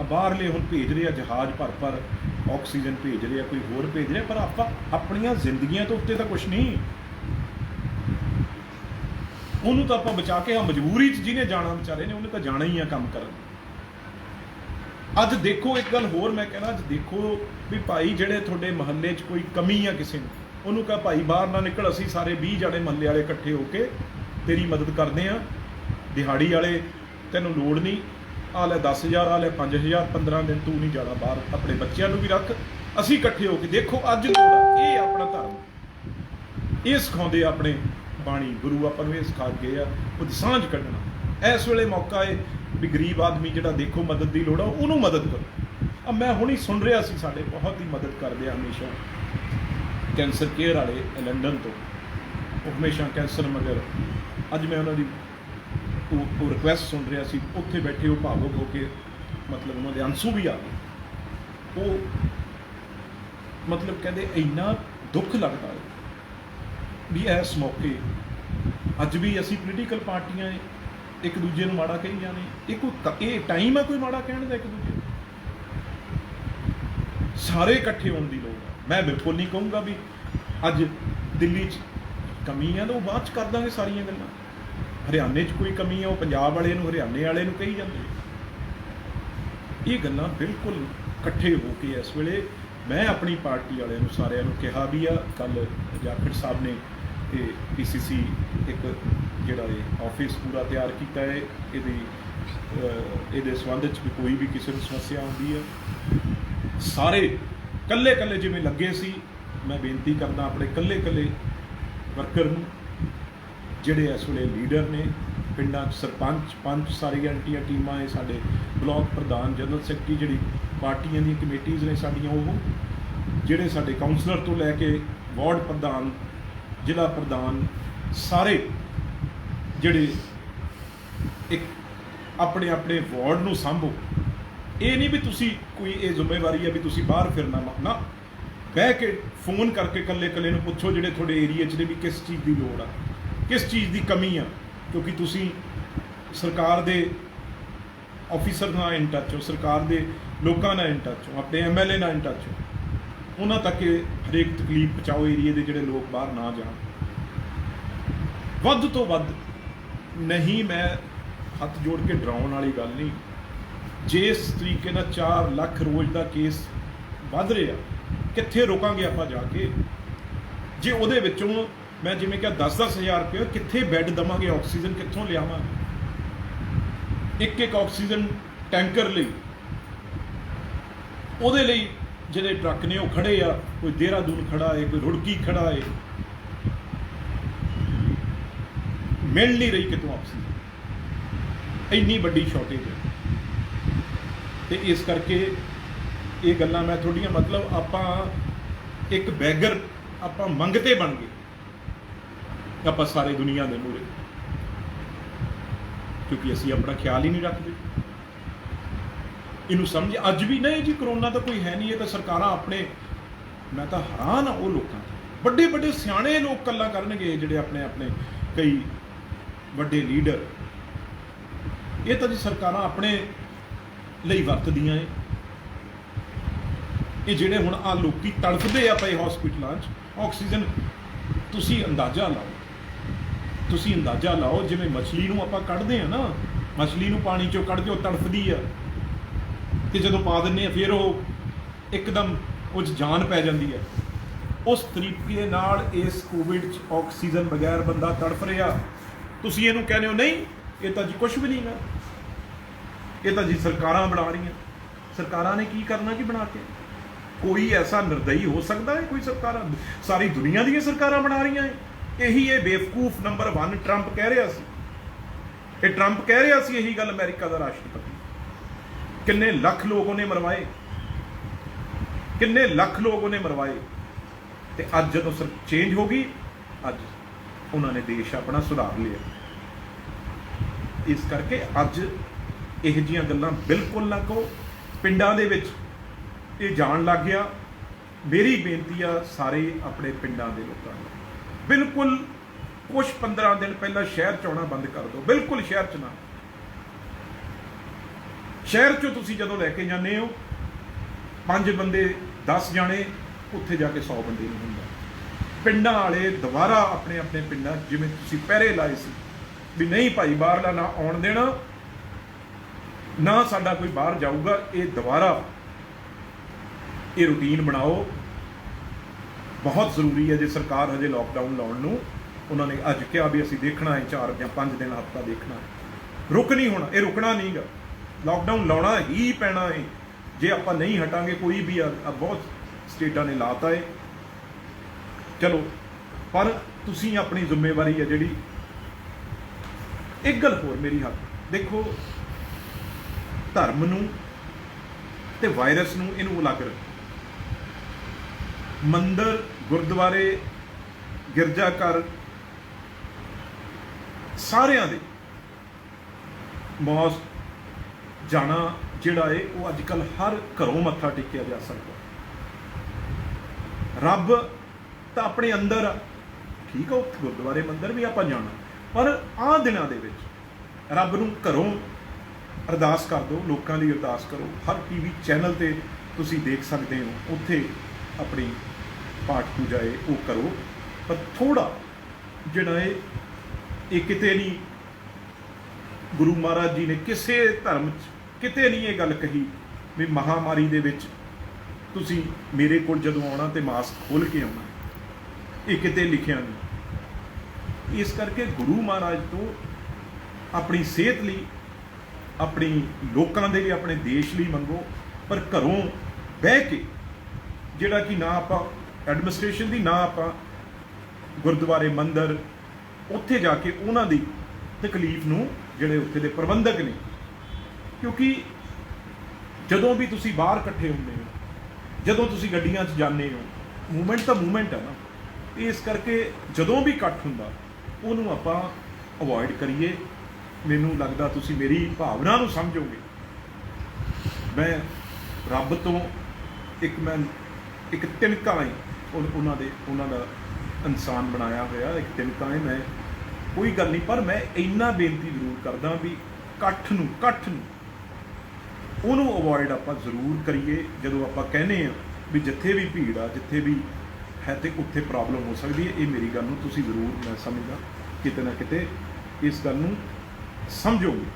S1: ਬਾਹਰਲੇ ਹੁਣ ਭੇਜ ਰਹੇ ਆ ਜਹਾਜ਼ ਭਰ ਆਕਸੀਜਨ ਭੇਜ ਰਹੇ ਆ, ਕੋਈ ਹੋਰ ਭੇਜ ਰਿਹਾ, ਪਰ ਆਪਾਂ ਆਪਣੀਆਂ ਜ਼ਿੰਦਗੀਆਂ ਤੋਂ ਉੱਤੇ ਤਾਂ ਕੁਛ ਨਹੀਂ। ਉਹਨੂੰ ਤਾਂ ਆਪਾਂ ਬਚਾ ਕੇ, ਆ ਮਜਬੂਰੀ 'ਚ ਜਿਹਨੇ ਜਾਣਾ ਵਿਚਾਰੇ ਨੇ, ਉਹਨੇ ਤਾਂ ਜਾਣਾ ਹੀ ਆ ਕੰਮ ਕਰਨ। ਅੱਜ ਦੇਖੋ ਇੱਕ ਗੱਲ ਹੋਰ ਮੈਂ ਕਹਿਣਾ, ਅੱਜ ਦੇਖੋ ਵੀ ਭਾਈ ਜਿਹੜੇ ਤੁਹਾਡੇ ਮੁਹੱਲੇ 'ਚ ਕੋਈ ਕਮੀ ਆ ਕਿਸੇ ਨੂੰ, ਉਹਨੂੰ ਕਹਾਂ ਭਾਈ ਬਾਹਰ ਨਾ ਨਿਕਲ, ਅਸੀਂ ਸਾਰੇ 20 ਜਣੇ ਮੁਹੱਲੇ ਵਾਲੇ ਇਕੱਠੇ ਹੋ ਕੇ ਤੇਰੀ ਮਦਦ ਕਰਦੇ ਆ। ਦਿਹਾੜੀ ਵਾਲੇ ਤੈਨੂੰ ਲੋੜ ਨਹੀਂ, ਆ ਲੈ 10,000, ਆ ਲੈ 5,000, 15 ਦਿਨ ਤੂੰ ਨਹੀਂ ਜਾਣਾ ਬਾਹਰ, ਆਪਣੇ ਬੱਚਿਆਂ ਨੂੰ ਵੀ ਰੱਖ। ਅਸੀਂ ਇਕੱਠੇ ਹੋ ਕੇ ਦੇਖੋ ਅੱਜ ਇਹ ਆਪਣਾ ਧਰਮ, ਇਹ ਸਿਖਾਉਂਦੇ ਆਪਣੇ ਬਾਣੀ ਗੁਰੂ ਆਪਾਂ ਨੂੰ, ਇਹ ਸਿਖਾ ਗਏ ਆ, ਉਹਦੀ ਸਾਂਝ ਕੱਢਣਾ। इस वेले मौका है भी गरीब आदमी जिहड़ा देखो मदद की लोड़ आ उहनूं मदद करो। अब मैं हुणी सुन रहा सी साडे बहुत ही मदद करते हमेशा कैंसर केयर वाले लंडन तो, वो हमेशा कैंसर मगर अज मैं उन्होंने वो रिक्वेस्ट सुन रहा सी, उत्थे बैठे वो भावुक होके मतलब उन्होंने आंसू भी आ गए। वो मतलब कहते इन्ना दुख लगता है भी इस मौके अज भी असी पोलीटिकल पार्टियां एक दूजे नूं माड़ा कही जाने, ये टाइम है कोई माड़ा कहने का एक दूजे सारे इकट्ठे होने की लोड़ है। मैं बिल्कुल नहीं कहूँगा भी अज दिल्ली कमी है तो बाद कर देंगे सारिया गल्लां, हरियाणे कोई कमी है वो पंजाब वाले नूं हरियाणे वाले नूं कही जाते। ये गल्लां बिल्कुल इकट्ठे हो के इस वेले मैं अपनी पार्टी वाले नूं सारिਆਂ नूं कहा भी आ। कल जाखड़ साहब ने PCC एक जिहड़ा ऑफिस पूरा तैयार किया है, ये संबंध भी कोई भी किसी को समस्या आती है सारे कल्ले कल्ले जिवें लगे सी, मैं बेनती करना अपने कल्ले कल्ले वर्कर नूं जिहड़े इस वेले लीडर ने पिंडां सरपंच पंच सारी एंटियां टीमां है, साडे ब्लॉक प्रधान जनरल सैकटरी जिहड़ी पार्टियां दी कमेटीज़ ने साडियां, वो जिहड़े साडे काउंसलर तो लैके वार्ड प्रधान जिला प्रधान सारे जिहड़े एक अपने अपने वार्ड नूं सांभो। ये नहीं भी तुसी कोई ये जिम्मेवारी है भी तुसी बाहर फिरना ना, बह के फोन करके कल्ले कल्ले नूं पुछो जिहड़े थोड़े एरिए च ने भी किस चीज़ की लोड़ आ, किस चीज़ की कमी आ, क्योंकि तुसी सरकार दे ऑफिसर नाल इन टच हो, सरकार दे लोकां नाल इन टच हो, अपने MLA नाल इन टच हो, उन्हां तक हरेक तकलीफ पहुँचाओ एरिए के जिहड़े लोग बाहर ना जाण। वध तो वध नहीं, मैं हथ जोड़ के डराउण वाली गल नहीं, जिस तरीके नाल 4 लाख रोज़ का केस वध रहा, कित्थे रोकांगे आपां जाके, जे उहदे विचों मैं जिवें कि 10-10 हज़ार रुपये कित्थे बैड देवांगे, ऑक्सीजन कित्थों लियावांगे, एक ऑक्सीजन टैंकर लई उहदे लई जिहड़े ट्रक ने वो खड़े आ, कोई देहरादून खड़ा है, कोई रुड़की खड़ा है, मिल नहीं रही कितों ऑक्सीजन, इन्नी वड्डी शॉर्टेज है। तो इस करके ये गल्लां मैं थोड़ियां मतलब आपां एक बैगर आपां मंगते बन गए आपां सारे दुनिया के मूहरे, क्योंकि असी अपना ख्याल ही नहीं रखते। इनू समझ अज भी नहीं जी करोना तो कोई है नहीं, ये तो सरकारां अपने, मैं तो हैरान हाँ वो लोगों बड़े बड़े सियाणे लोग गल्लां करनगे जिहड़े अपने अपने कई वड्डे लीडर, ये तो जी सरकारां अपने ਲਈ ਵਰਤਦੀਆਂ है। ये ਜਿਹੜੇ ਹੁਣ ਆ ਲੋਕੀ ਤੜਫਦੇ ਆ ਪਏ ਹਸਪੀਟਲਾਂ 'ਚ ਆਕਸੀਜਨ, ਤੁਸੀਂ ਅੰਦਾਜ਼ਾ ਲਾਓ ਜਿਵੇਂ ਮਛਲੀ ਨੂੰ ਆਪਾਂ ਕੱਢਦੇ ਆ ਨਾ, ਮਛਲੀ ਨੂੰ ਪਾਣੀ 'ਚੋਂ ਕੱਢ ਕੇ ਉਹ ਤੜਫਦੀ ਆ ਤੇ ਜਦੋਂ ਪਾ ਦਿੰਦੇ ਆ ਫਿਰ ਉਹ ਇੱਕਦਮ ਉਹ 'ਚ ਜਾਨ ਪੈ ਜਾਂਦੀ ਹੈ। ਉਸ ਤਰੀਕੇ ਨਾਲ ਇਸ ਕੋਵਿਡ 'ਚ ਆਕਸੀਜਨ ਬਗੈਰ ਬੰਦਾ ਤੜਫ ਰਿਹਾ, ਤੁਸੀਂ ਇਹਨੂੰ ਕਹਿੰਦੇ ਹੋ ਨਹੀਂ ਇਹ ਤਾਂ ਜੀ ਕੁਛ ਵੀ ਨਹੀਂ ਗਾ, ये तो जी सरकारां बना रही हैं। सरकारां ने की करना कि बना के, कोई ऐसा निर्दयी हो सकता है? कोई सरकार सारी दुनिया दी सरकारां बना रही हैं। यही ये बेवकूफ नंबर 1 ट्रंप कह रहा सी, ये ट्रंप कह रहा सी यही गल अमेरिका का राष्ट्रपति, किन्ने लख लोग उन्हें मरवाए, किन्ने लख लोग उन्हें मरवाए, तो अज जो चेंज हो गई अज उन्होंने देश अपना सुधार लिया। इस करके अज ਇਹੋ ਜਿਹੀਆਂ ਗੱਲਾਂ ਬਿਲਕੁਲ ਨਾ ਕਹੋ। ਪਿੰਡਾਂ ਦੇ ਵਿੱਚ ਇਹ ਜਾਣ ਲੱਗ ਗਿਆ। ਮੇਰੀ ਬੇਨਤੀ ਆ ਸਾਰੇ ਆਪਣੇ ਪਿੰਡਾਂ ਦੇ ਲੋਕਾਂ ਨੂੰ ਬਿਲਕੁਲ ਕੁਛ 15 ਦਿਨ ਪਹਿਲਾਂ ਸ਼ਹਿਰ 'ਚ ਆਉਣਾ ਬੰਦ ਕਰ ਦਿਓ, ਬਿਲਕੁਲ ਸ਼ਹਿਰ 'ਚ ਨਾ। ਸ਼ਹਿਰ 'ਚੋਂ ਤੁਸੀਂ ਜਦੋਂ ਲੈ ਕੇ ਜਾਂਦੇ ਹੋ 5 ਬੰਦੇ 10 ਜਾਣੇ, ਉੱਥੇ ਜਾ ਕੇ 100 ਬੰਦੇ ਨਹੀਂ ਹੁੰਦਾ। ਪਿੰਡਾਂ ਵਾਲੇ ਦੁਬਾਰਾ ਆਪਣੇ ਆਪਣੇ ਪਿੰਡਾਂ ਜਿਵੇਂ ਤੁਸੀਂ ਪਹਿਰੇ ਲਾਏ ਸੀ ਵੀ ਨਹੀਂ ਭਾਈ ਬਾਹਰਲਾ ਨਾ ਆਉਣ ਦੇਣਾ, ना साडा कोई बाहर जाऊगा, ये दोबारा ये रूटीन बनाओ। बहुत जरूरी है जो सरकार हजे लॉकडाउन लाने उन्होंने अज कहा भी असी देखना है 4 या 5 दिन हफ्ता देखना है, रुक नहीं होना, ये रुकना नहीं गा, लॉकडाउन लाना ही पैना है जे आप नहीं हटांगे। कोई भी बहुत स्टेटा ने लाता है, चलो पर तुसी अपनी जिम्मेवारी है जी। एक गल होर मेरी हक ਦੇਖੋ, ਧਰਮ ਨੂੰ ਤੇ ਵਾਇਰਸ ਨੂੰ ਇਹਨੂੰ ਅਲੱਗ ਰੱਖੋ। ਮੰਦਰ, ਗੁਰਦੁਆਰੇ, ਗਿਰਜਾ ਘਰ ਸਾਰਿਆਂ ਦੇ ਮੌਸ ਜਾਣਾ ਜਿਹੜਾ ਹੈ ਉਹ ਅੱਜ ਕੱਲ੍ਹ ਹਰ ਘਰੋਂ ਮੱਥਾ ਟੇਕਿਆ ਜਾ ਸਕਦਾ। ਰੱਬ ਤਾਂ ਆਪਣੇ ਅੰਦਰ ਆ, ਠੀਕ ਆ, ਉੱਥੇ ਗੁਰਦੁਆਰੇ ਮੰਦਰ ਵੀ ਆਪਾਂ ਜਾਣਾ, ਪਰ ਆਹ ਦਿਨਾਂ ਦੇ ਵਿੱਚ ਰੱਬ ਨੂੰ ਘਰੋਂ ਅਰਦਾਸ ਕਰ ਦਿਓ, ਲੋਕਾਂ ਲਈ ਅਰਦਾਸ ਕਰੋ। ਹਰ ਟੀਵੀ ਚੈਨਲ ਤੇ ਤੁਸੀਂ ਦੇਖ ਸਕਦੇ ਹੋ, ਉੱਥੇ ਆਪਣੀ ਪਾਠ ਪੂਜਾ ਹੈ ਉਹ ਕਰੋ, ਪਰ ਥੋੜਾ ਜਿਹੜਾ ਹੈ ਇਹ ਕਿਤੇ ਨਹੀਂ, ਗੁਰੂ ਮਹਾਰਾਜ ਜੀ ਨੇ ਕਿਸੇ ਧਰਮ 'ਚ ਕਿਤੇ ਨਹੀਂ ਇਹ ਗੱਲ ਕਹੀ ਵੀ ਮਹਾਮਾਰੀ ਦੇ ਵਿੱਚ ਤੁਸੀਂ ਮੇਰੇ ਕੋਲ ਜਦੋਂ ਆਉਣਾ ਤੇ ਮਾਸਕ ਖੋਲ੍ਹ ਕੇ ਆਉਣਾ, ਇਹ ਕਿਤੇ ਲਿਖਿਆ ਨਹੀਂ। ਇਸ ਕਰਕੇ ਗੁਰੂ ਮਹਾਰਾਜ ਤੋਂ ਆਪਣੀ ਸਿਹਤ ਲਈ, ਆਪਣੀ ਲੋਕਾਂ ਦੇ ਲਈ, ਆਪਣੇ ਦੇਸ਼ ਲਈ ਮੰਗੋ, ਪਰ ਘਰੋਂ ਬਹਿ ਕੇ ਜਿਹੜਾ ਕਿ ਨਾ ਆਪਾਂ ਐਡਮਿਨਿਸਟ੍ਰੇਸ਼ਨ ਦੀ, ਨਾ ਆਪਾਂ ਗੁਰਦੁਆਰੇ ਮੰਦਰ ਉੱਥੇ ਜਾ ਕੇ ਉਹਨਾਂ ਦੀ ਤਕਲੀਫ ਨੂੰ, ਜਿਹੜੇ ਉੱਥੇ ਦੇ ਪ੍ਰਬੰਧਕ ਨੇ, ਕਿਉਂਕਿ ਜਦੋਂ ਵੀ ਤੁਸੀਂ ਬਾਹਰ ਇਕੱਠੇ ਹੁੰਦੇ ਹੋ, ਜਦੋਂ ਤੁਸੀਂ ਗੱਡੀਆਂ 'ਚ ਜਾਂਦੇ ਹੋ, ਮੂਵਮੈਂਟ ਤਾਂ ਮੂਵਮੈਂਟ ਹੈ ਨਾ। ਇਸ ਕਰਕੇ ਜਦੋਂ ਵੀ ਇਕੱਠ ਹੁੰਦਾ ਉਹਨੂੰ ਆਪਾਂ ਅਵੋਇਡ ਕਰੀਏ। ਮੈਨੂੰ ਲੱਗਦਾ ਤੁਸੀਂ ਮੇਰੀ ਭਾਵਨਾ ਨੂੰ ਸਮਝੋਗੇ। ਮੈਂ ਰੱਬ ਤੋਂ ਇੱਕ ਤਿਨਕਾ ਹੈ, ਉਹਨਾਂ ਦਾ ਇਨਸਾਨ ਬਣਾਇਆ ਹੋਇਆ ਇੱਕ ਤਿਨਕਾ ਹੈ। ਮੈਂ ਕੋਈ ਗੱਲ ਨਹੀਂ, ਪਰ ਮੈਂ ਇੰਨਾ ਬੇਨਤੀ ਜ਼ਰੂਰ ਕਰਦਾ ਵੀ ਇਕੱਠ ਨੂੰ ਉਹਨੂੰ ਅਵੋਇਡ ਆਪਾਂ ਜ਼ਰੂਰ ਕਰੀਏ। ਜਦੋਂ ਆਪਾਂ ਕਹਿੰਦੇ ਹਾਂ ਵੀ ਜਿੱਥੇ ਵੀ ਭੀੜ ਆ, ਜਿੱਥੇ ਵੀ ਹੈ ਤੇ ਉੱਥੇ ਪ੍ਰੋਬਲਮ ਹੋ ਸਕਦੀ ਹੈ, ਇਹ ਮੇਰੀ ਗੱਲ ਨੂੰ ਤੁਸੀਂ ਜ਼ਰੂਰ, ਮੈਂ ਸਮਝਦਾ ਕਿਤੇ ਨਾ ਕਿਤੇ ਇਸ ਗੱਲ ਨੂੰ ਸਮਝੋਗੇ।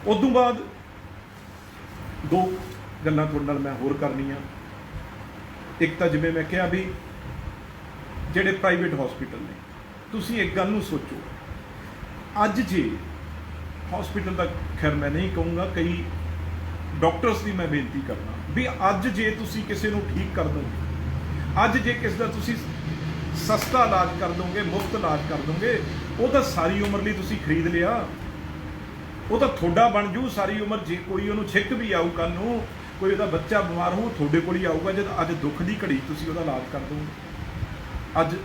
S1: ਉਦੋਂ ਬਾਅਦ ਦੋ ਗੱਲਾਂ ਤੁਹਾਡੇ ਨਾਲ ਮੈਂ ਹੋਰ ਕਰਨੀਆਂ। ਇੱਕ ਤਾਂ ਜਿਵੇਂ ਮੈਂ ਕਿਹਾ ਵੀ ਜਿਹੜੇ ਪ੍ਰਾਈਵੇਟ ਹਸਪੀਟਲ ਨੇ, ਤੁਸੀਂ ਇੱਕ ਗੱਲ ਨੂੰ ਸੋਚੋ, ਅੱਜ ਜੇ ਹਸਪੀਟਲ ਦਾ, ਖੈਰ ਮੈਂ ਨਹੀਂ ਕਹੂੰਗਾ, ਕਈ ਡਾਕਟਰਸ ਦੀ ਮੈਂ ਬੇਨਤੀ ਕਰਨਾ ਵੀ ਅੱਜ ਜੇ ਤੁਸੀਂ ਕਿਸੇ ਨੂੰ ਠੀਕ ਕਰ ਦੋਗੇ, ਅੱਜ ਜੇ ਕਿਸੇ ਦਾ ਤੁਸੀਂ ਸਸਤਾ ਇਲਾਜ ਕਰ ਦੋਗੇ, ਮੁਫਤ ਇਲਾਜ ਕਰ ਦੋਗੇ, ਉਹ ਤਾਂ ਸਾਰੀ ਉਮਰ ਲਈ ਤੁਸੀਂ ਖਰੀਦ ਲਿਆ, ਉਹ ਤਾਂ ਤੁਹਾਡਾ ਬਣ ਜੂ ਸਾਰੀ ਉਮਰ। ਜੇ ਕੋਈ ਉਹਨੂੰ ਛਿੱਕ ਵੀ ਆਊ, ਕੱਲ੍ਹ ਨੂੰ ਕੋਈ ਉਹਦਾ ਬੱਚਾ ਬਿਮਾਰ ਹੋਊ, ਤੁਹਾਡੇ ਕੋਲ ਹੀ ਆਊਗਾ। ਜਦ ਅੱਜ ਦੁੱਖ ਦੀ ਘੜੀ ਤੁਸੀਂ ਉਹਦਾ ਇਲਾਜ ਕਰ ਦੋਗੇ, ਅੱਜ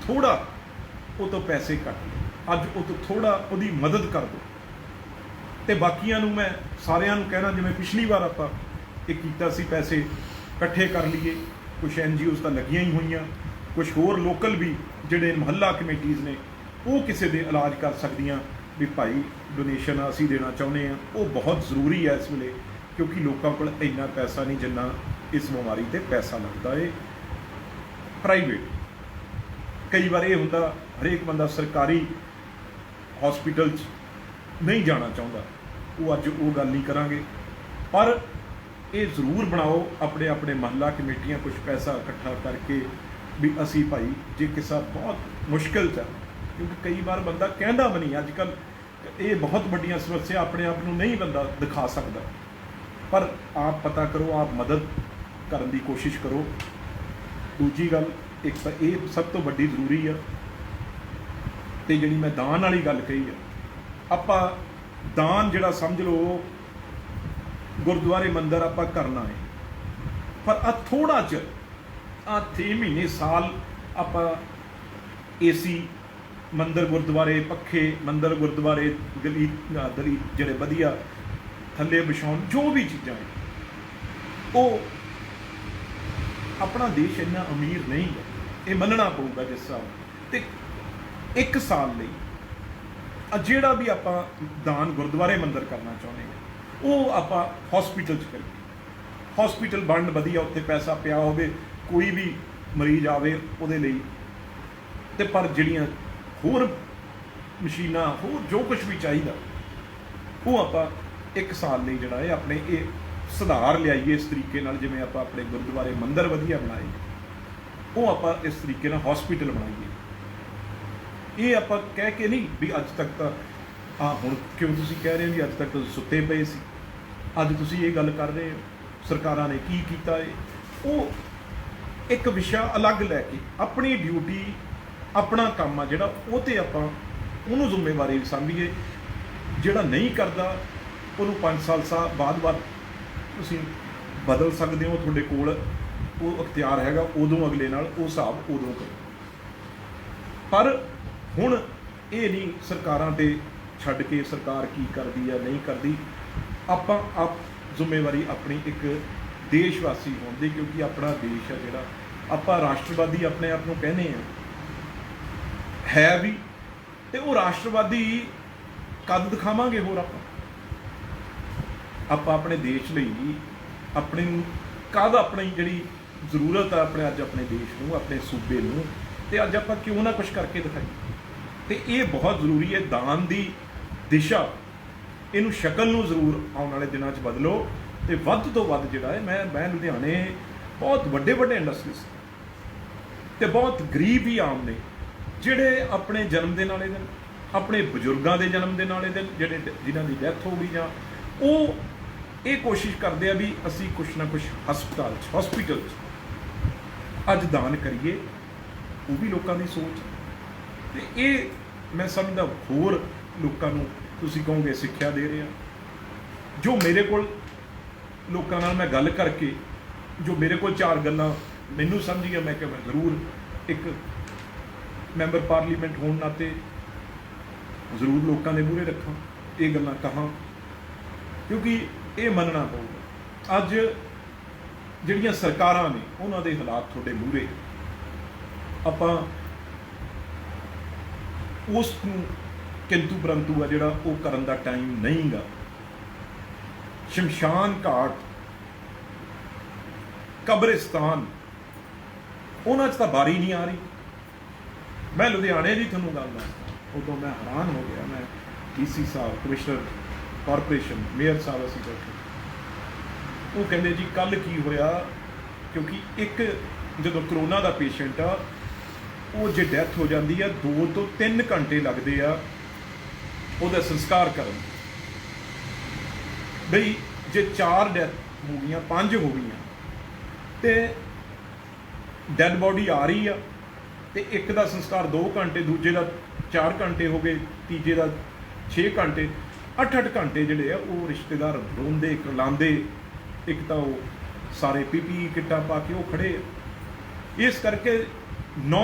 S1: ਥੋੜਾ ਉਹ ਤੋਂ ਪੈਸੇ ਕੱਟ ਲਓ, ਅੱਜ ਉਹ ਤੋਂ ਥੋੜਾ ਉਹਦੀ ਮਦਦ ਕਰ ਦਿਓ। ਤੇ ਬਾਕੀਆਂ ਨੂੰ ਮੈਂ ਸਾਰਿਆਂ ਨੂੰ ਕਹਿਣਾ, ਜਿਵੇਂ ਪਿਛਲੀ ਵਾਰ ਆਪਾਂ ਇਹ ਕੀਤਾ ਸੀ, ਪੈਸੇ ਇਕੱਠੇ ਕਰ ਲਈਏ। ਕੁਛ NGOs ਤਾਂ ਲੱਗੀਆਂ ਹੀ ਹੋਈਆਂ, ਕੁਛ ਹੋਰ ਲੋਕਲ ਵੀ ਜਿਹੜੇ ਮੁਹੱਲਾ ਕਮੇਟੀਜ਼ ਨੇ, ਉਹ ਕਿਸੇ ਦੇ ਇਲਾਜ ਕਰ ਸਕਦੀਆਂ ਵੀ ਭਾਈ ਡੋਨੇਸ਼ਨ ਅਸੀਂ ਦੇਣਾ ਚਾਹੁੰਦੇ ਹਾਂ। ਉਹ ਬਹੁਤ ਜ਼ਰੂਰੀ ਹੈ ਇਸ ਵੇਲੇ, ਕਿਉਂਕਿ ਲੋਕਾਂ ਕੋਲ ਇੰਨਾ ਪੈਸਾ ਨਹੀਂ ਜਿੰਨਾ ਇਸ ਬਿਮਾਰੀ ਤੇ ਪੈਸਾ ਲੱਗਦਾ ਏ। ਪ੍ਰਾਈਵੇਟ ਕਈ ਵਾਰ ਇਹ ਹੁੰਦਾ, ਹਰੇਕ ਬੰਦਾ ਸਰਕਾਰੀ ਹਸਪੀਟਲ 'ਚ ਨਹੀਂ ਜਾਣਾ ਚਾਹੁੰਦਾ, ਉਹ ਅੱਜ ਉਹ ਗੱਲ ਨਹੀਂ ਕਰਾਂਗੇ, ਪਰ ਇਹ ਜ਼ਰੂਰ ਬਣਾਓ ਆਪਣੇ ਆਪਣੇ ਮੁਹੱਲਾ ਕਮੇਟੀਆਂ, ਕੁਝ ਪੈਸਾ ਇਕੱਠਾ ਕਰਕੇ ਵੀ ਅਸੀਂ ਭਾਈ ਜੇ ਕਿਸੇ ਬਹੁਤ ਮੁਸ਼ਕਿਲ 'ਚ, ਕਿਉਂਕਿ ਕਈ ਵਾਰ ਬੰਦਾ ਕਹਿੰਦਾ ਵੀ ਨਹੀਂ, ਅੱਜ ਕੱਲ੍ਹ ਇਹ ਬਹੁਤ ਵੱਡੀਆਂ ਸਮੱਸਿਆ, ਆਪਣੇ ਆਪ ਨੂੰ ਨਹੀਂ ਬੰਦਾ ਦਿਖਾ ਸਕਦਾ, ਪਰ ਆਪ ਪਤਾ ਕਰੋ, ਆਪ ਮਦਦ ਕਰਨ ਦੀ ਕੋਸ਼ਿਸ਼ ਕਰੋ। ਦੂਜੀ ਗੱਲ, ਇੱਕ ਤਾਂ ਇਹ ਸਭ ਤੋਂ ਵੱਡੀ ਜ਼ਰੂਰੀ ਆ, ਤੇ ਜਿਹੜੀ ਮੈਂ ਦਾਨ ਵਾਲੀ ਗੱਲ ਕਹੀ ਆ, ਆਪਾਂ ਦਾਨ ਜਿਹੜਾ ਸਮਝ ਲਓ ਗੁਰਦੁਆਰੇ ਮੰਦਰ ਆਪਾਂ ਕਰਨਾ ਹੈ, ਪਰ ਆ ਥੋੜਾ ਚਿਰ, ਆ 3 ਮਹੀਨੇ ਸਾਲ ਆਪਾਂ AC ਮੰਦਰ ਗੁਰਦੁਆਰੇ, ਪੱਖੇ ਮੰਦਰ ਗੁਰਦੁਆਰੇ, ਦਲੀ ਜਿਹੜੇ ਵਧੀਆ ਥੱਲੇ ਵਿਛਾਉਣ, ਜੋ ਵੀ ਚੀਜ਼ਾਂ ਹੈ, ਉਹ ਆਪਣਾ ਦੇਸ਼ ਇੰਨਾ ਅਮੀਰ ਨਹੀਂ ਹੈ, ਇਹ ਮੰਨਣਾ ਪਊਗਾ ਜਿਸ ਹਿਸਾਬ। ਤੇ 1 ਸਾਲ ਲਈ ਜਿਹੜਾ ਵੀ ਆਪਾਂ ਦਾਨ ਗੁਰਦੁਆਰੇ ਮੰਦਰ ਕਰਨਾ ਚਾਹੁੰਦੇ ਹਾਂ, ਉਹ ਆਪਾਂ ਹਸਪੀਟਲ 'ਚ ਕਰੀਏ। ਹਸਪੀਟਲ ਬਣਨ ਵਧੀਆ, ਉੱਥੇ ਪੈਸਾ ਪਿਆ ਹੋਵੇ, ਕੋਈ ਵੀ ਮਰੀਜ਼ ਆਵੇ ਉਹਦੇ ਲਈ, ਤੇ ਪਰ ਜਿਹੜੀਆਂ ਹੋਰ ਮਸ਼ੀਨਾਂ, ਹੋਰ ਜੋ ਕੁਝ ਵੀ ਚਾਹੀਦਾ, ਉਹ ਆਪਾਂ 1 ਸਾਲ ਲਈ ਜਿਹੜਾ ਹੈ ਆਪਣੇ ਇਹ ਸੁਧਾਰ ਲਿਆਈਏ ਇਸ ਤਰੀਕੇ ਨਾਲ। ਜਿਵੇਂ ਆਪਾਂ ਆਪਣੇ ਗੁਰਦੁਆਰੇ ਮੰਦਰ ਵਧੀਆ ਬਣਾਏ, ਉਹ ਆਪਾਂ ਇਸ ਤਰੀਕੇ ਨਾਲ ਹਸਪੀਟਲ ਬਣਾਈਏ। ਇਹ ਆਪਾਂ ਕਹਿ ਕੇ ਨਹੀਂ ਵੀ ਅੱਜ ਤੱਕ ਤਾਂ ਹੁਣ ਕਿਉਂ ਤੁਸੀਂ ਕਹਿ ਰਹੇ ਹੋ ਵੀ ਅੱਜ ਤੱਕ ਤੁਸੀਂ ਸੁੱਤੇ ਪਏ ਸੀ, ਅੱਜ ਤੁਸੀਂ ਇਹ ਗੱਲ ਕਰ ਰਹੇ ਹੋ ਸਰਕਾਰਾਂ ਨੇ ਕੀ ਕੀਤਾ ਹੈ। ਉਹ ਇੱਕ ਵਿਸ਼ਾ ਅਲੱਗ ਲੈ ਕੇ, ਆਪਣੀ ਡਿਊਟੀ, ਆਪਣਾ ਕੰਮ ਆ ਜਿਹੜਾ, ਉਹ 'ਤੇ ਆਪਾਂ ਉਹਨੂੰ ਜ਼ਿੰਮੇਵਾਰੀ ਸਮਝੀਏ। ਜਿਹੜਾ ਨਹੀਂ ਕਰਦਾ ਉਹਨੂੰ 5 ਸਾਲ ਬਾਅਦ ਤੁਸੀਂ ਬਦਲ ਸਕਦੇ ਹੋ, ਤੁਹਾਡੇ ਕੋਲ ਉਹ ਅਖਤਿਆਰ ਹੈਗਾ, ਉਦੋਂ ਅਗਲੇ ਨਾਲ ਉਹ ਹਿਸਾਬ ਉਦੋਂ ਕਰੋ। ਪਰ ਹੁਣ ਇਹ ਨਹੀਂ ਸਰਕਾਰਾਂ ਤੇ ਛੱਡ ਕੇ ਸਰਕਾਰ ਕੀ ਕਰਦੀ ਆ ਨਹੀਂ ਕਰਦੀ, ਆਪਾਂ ਆਪ ਜ਼ਿੰਮੇਵਾਰੀ ਆਪਣੀ ਇੱਕ ਦੇਸ਼ ਵਾਸੀ ਹੋਣ ਦੀ, ਕਿਉਂਕਿ ਆਪਣਾ ਦੇਸ਼ ਆ ਜਿਹੜਾ, ਆਪਾਂ ਰਾਸ਼ਟਰਵਾਦੀ ਆਪਣੇ ਆਪ ਨੂੰ ਕਹਿੰਦੇ ਆ, ਹੈ ਵੀ, ਤੇ ਉਹ ਰਾਸ਼ਟਰਵਾਦੀ ਕਦ ਦਿਖਾਵਾਂਗੇ ਹੋਰ ਆਪਾਂ ਆਪਣੇ ਦੇਸ਼ ਲਈ ਆਪਣੀ ਕਦ ਆਪਣੀ ਜਿਹੜੀ ਜ਼ਰੂਰਤ ਆ ਅੱਜ ਆਪਣੇ ਦੇਸ਼ ਨੂੰ, ਆਪਣੇ ਸੂਬੇ ਨੂੰ, ਤੇ ਅੱਜ ਆਪਾਂ ਕਿਉਂ ਨਾ ਕੁਛ ਕਰਕੇ ਦਿਖਾਈਏ। ਤੇ ਇਹ ਬਹੁਤ ਜ਼ਰੂਰੀ ਹੈ, ਦਾਨ ਦੀ ਦਿਸ਼ਾ, ਇਹਨੂੰ ਸ਼ਕਲ ਨੂੰ ਜ਼ਰੂਰ ਆਉਣ ਵਾਲੇ ਦਿਨਾਂ 'ਚ ਬਦਲੋ, ਤੇ ਵੱਧ ਤੋਂ ਵੱਧ ਜਿਹੜਾ ਹੈ ਮੈਂ ਲੁਧਿਆਣੇ ਬਹੁਤ ਵੱਡੇ ਇੰਡਸਟਰੀਜ਼ ਤੇ ਬਹੁਤ ਗਰੀਬ ਹੀ ਆਮ ਨੇ ਜਿਹੜੇ ਆਪਣੇ ਜਨਮ ਦਿਨ ਵਾਲੇ ਦਿਨ, ਆਪਣੇ ਬਜ਼ੁਰਗਾਂ ਦੇ ਜਨਮ ਦਿਨ ਵਾਲੇ ਦਿਨ, ਜਿਨ੍ਹਾਂ ਦੀ ਡੈਥ ਹੋ ਗਈ, ਜਾਂ ਉਹ ਇਹ ਕੋਸ਼ਿਸ਼ ਕਰਦੇ ਆ ਵੀ ਅਸੀਂ ਕੁਛ ਨਾ ਕੁਛ ਹਸਪੀਟਲ 'ਚ ਅੱਜ ਦਾਨ ਕਰੀਏ। ਉਹ ਵੀ ਲੋਕਾਂ ਦੀ ਸੋਚ, ਤੇ ਇਹ ਮੈਂ ਸਮਝਦਾ ਹੋਰ ਲੋਕਾਂ ਨੂੰ ਤੁਸੀਂ ਕਹੋਗੇ ਸਿੱਖਿਆ ਦੇ ਰਿਹਾ। ਜੋ ਮੇਰੇ ਕੋਲ ਲੋਕਾਂ ਨਾਲ ਮੈਂ ਗੱਲ ਕਰਕੇ, ਜੋ ਮੇਰੇ ਕੋਲ 4 ਗੱਲਾਂ ਮੈਨੂੰ ਸਮਝੀਆਂ, ਮੈਂ ਕਿਹਾ ਮੈਂ ਜ਼ਰੂਰ ਇੱਕ ਮੈਂਬਰ ਪਾਰਲੀਮੈਂਟ ਹੋਣ ਨਾਤੇ ਜ਼ਰੂਰ ਲੋਕਾਂ ਦੇ ਮੂਹਰੇ ਰੱਖਾਂ, ਇਹ ਗੱਲਾਂ ਕਹਾਂ, ਕਿਉਂਕਿ ਇਹ ਮੰਨਣਾ ਪਊਗਾ ਅੱਜ ਜਿਹੜੀਆਂ ਸਰਕਾਰਾਂ ਨੇ ਉਹਨਾਂ ਦੇ ਹਾਲਾਤ ਤੁਹਾਡੇ ਮੂਹਰੇ, ਆਪਾਂ ਉਸ ਨੂੰ ਕਿੰਤੂ ਪਰੰਤੂ ਆ ਜਿਹੜਾ ਉਹ ਕਰਨ ਦਾ ਟਾਈਮ ਨਹੀਂ ਗਾ। ਸ਼ਮਸ਼ਾਨ ਘਾਟ, ਕਬਰਿਸਤਾਨ, ਉਹਨਾਂ 'ਚ ਤਾਂ ਬਾਰੀ ਨਹੀਂ ਆ ਰਹੀ। ਮੈਂ ਲੁਧਿਆਣੇ ਦੀ ਤੁਹਾਨੂੰ ਗੱਲ ਦੱਸਦਾ, ਉਦੋਂ ਮੈਂ ਹੈਰਾਨ ਹੋ ਗਿਆ। ਮੈਂ ਡੀਸੀ ਸਾਹਿਬ, ਕਮਿਸ਼ਨਰ ਕਾਰਪੋਰੇਸ਼ਨ, ਮੇਅਰ ਸਾਹਿਬ ਅਸੀਂ ਬੈਠੇ, ਉਹ ਕਹਿੰਦੇ ਜੀ ਕੱਲ੍ਹ ਕੀ ਹੋਇਆ, ਕਿਉਂਕਿ ਇੱਕ ਜਦੋਂ ਕਰੋਨਾ ਦਾ ਪੇਸ਼ੈਂਟ ਆ, ਉਹ ਜੇ ਡੈਥ ਹੋ ਜਾਂਦੀ ਆ 2 ਤੋਂ 3 ਘੰਟੇ ਲੱਗਦੇ ਆ ਉਹਦਾ ਸੰਸਕਾਰ ਕਰਨ। ਬਈ ਜੇ 4 ਡੈਥ ਹੋ ਗਈਆਂ, 5 ਹੋ ਗਈਆਂ, ਤੇ ਡੈਡ ਬੋਡੀ ਆ ਰਹੀ ਆ, ਤੇ ਇੱਕ ਦਾ ਸੰਸਕਾਰ 2 ਘੰਟੇ, ਦੂਜੇ ਦਾ 4 ਘੰਟੇ ਹੋ ਗਏ, ਤੀਜੇ ਦਾ 6 ਘੰਟੇ, 8-8 ਘੰਟੇ ਜਿਹੜੇ ਆ ਉਹ ਰਿਸ਼ਤੇਦਾਰ ਰੋਂਦੇ ਕਰਲਾਉਂਦੇ। ਇੱਕ ਤਾਂ ਉਹ ਸਾਰੇ PPE ਕਿੱਟਾਂ ਪਾ ਕੇ ਉਹ ਖੜੇ ਆ। ਇਸ ਕਰਕੇ 9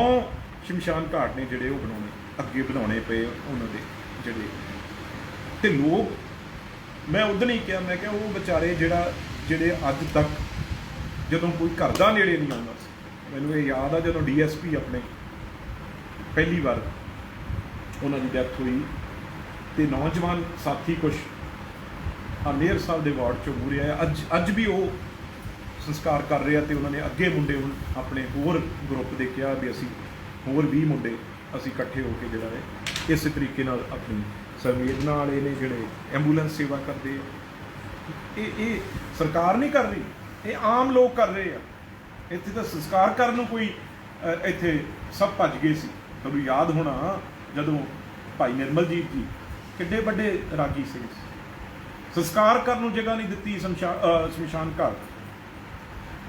S1: ਸ਼ਮਸ਼ਾਨ ਘਾਟ ਨੇ ਜਿਹੜੇ ਉਹ ਅੱਗੇ ਬਣਾਉਣੇ ਪਏ ਉਹਨਾਂ ਦੇ ਜਿਹੜੇ, ਤੇ ਲੋਕ, ਮੈਂ ਉਦੋਂ ਹੀ ਕਿਹਾ, ਮੈਂ ਕਿਹਾ ਉਹ ਵਿਚਾਰੇ ਜਿਹੜੇ ਅੱਜ ਤੱਕ ਜਦੋਂ ਕੋਈ ਘਰ ਦਾ ਨੇੜੇ ਨਹੀਂ ਆਉਂਦਾ ਸੀ। ਮੈਨੂੰ ਇਹ ਯਾਦ ਆ ਜਦੋਂ DSP ਆਪਣੇ ਪਹਿਲੀ ਵਾਰ ਉਹਨਾਂ ਦੀ ਡੈਥ ਹੋਈ, ਤੇ ਨੌਜਵਾਨ ਸਾਥੀ ਕੁਛ ਮੇਅਰ ਸਾਹਿਬ ਦੇ ਵਾਰਡ 'ਚੋਂ ਮੂਹਰੇ ਆਇਆ, ਅੱਜ ਵੀ ਉਹ ਸੰਸਕਾਰ ਕਰ ਰਹੇ ਆ, ਤੇ ਉਹਨਾਂ ਨੇ ਅੱਗੇ ਮੁੰਡੇ ਹੁਣ ਆਪਣੇ ਹੋਰ ਗਰੁੱਪ ਦੇ ਕਿਹਾ ਵੀ ਅਸੀਂ ਹੋਰ 20 ਮੁੰਡੇ ਅਸੀਂ ਇਕੱਠੇ ਹੋ ਕੇ ਜਿਹੜਾ ਹੈ ਇਸੇ ਤਰੀਕੇ ਨਾਲ ਆਪਣੀ ਸੰਵੇਦਨਾ ਵਾਲੇ ਨੇ ਜਿਹੜੇ ਐਂਬੂਲੈਂਸ ਸੇਵਾ ਕਰਦੇ ਆ। ਇਹ ਸਰਕਾਰ ਨਹੀਂ ਕਰ ਰਹੀ, ਇਹ ਆਮ ਲੋਕ ਕਰ ਰਹੇ ਆ। ਇੱਥੇ ਤਾਂ ਸੰਸਕਾਰ ਕਰਨ ਨੂੰ ਕੋਈ ਇੱਥੇ ਸਭ ਭੱਜ ਗਏ ਸੀ। ਤੁਹਾਨੂੰ ਯਾਦ ਹੋਣਾ ਜਦੋਂ ਭਾਈ ਨਿਰਮਲਜੀਤ ਜੀ ਕਿੱਡੇ ਵੱਡੇ ਰਾਗੀ ਸਿੰਘ ਸੀ, ਸੰਸਕਾਰ ਕਰਨ ਨੂੰ ਜਗ੍ਹਾ ਨਹੀਂ ਦਿੱਤੀ ਸ਼ਮਸ਼ਾਨ ਘਾਟ,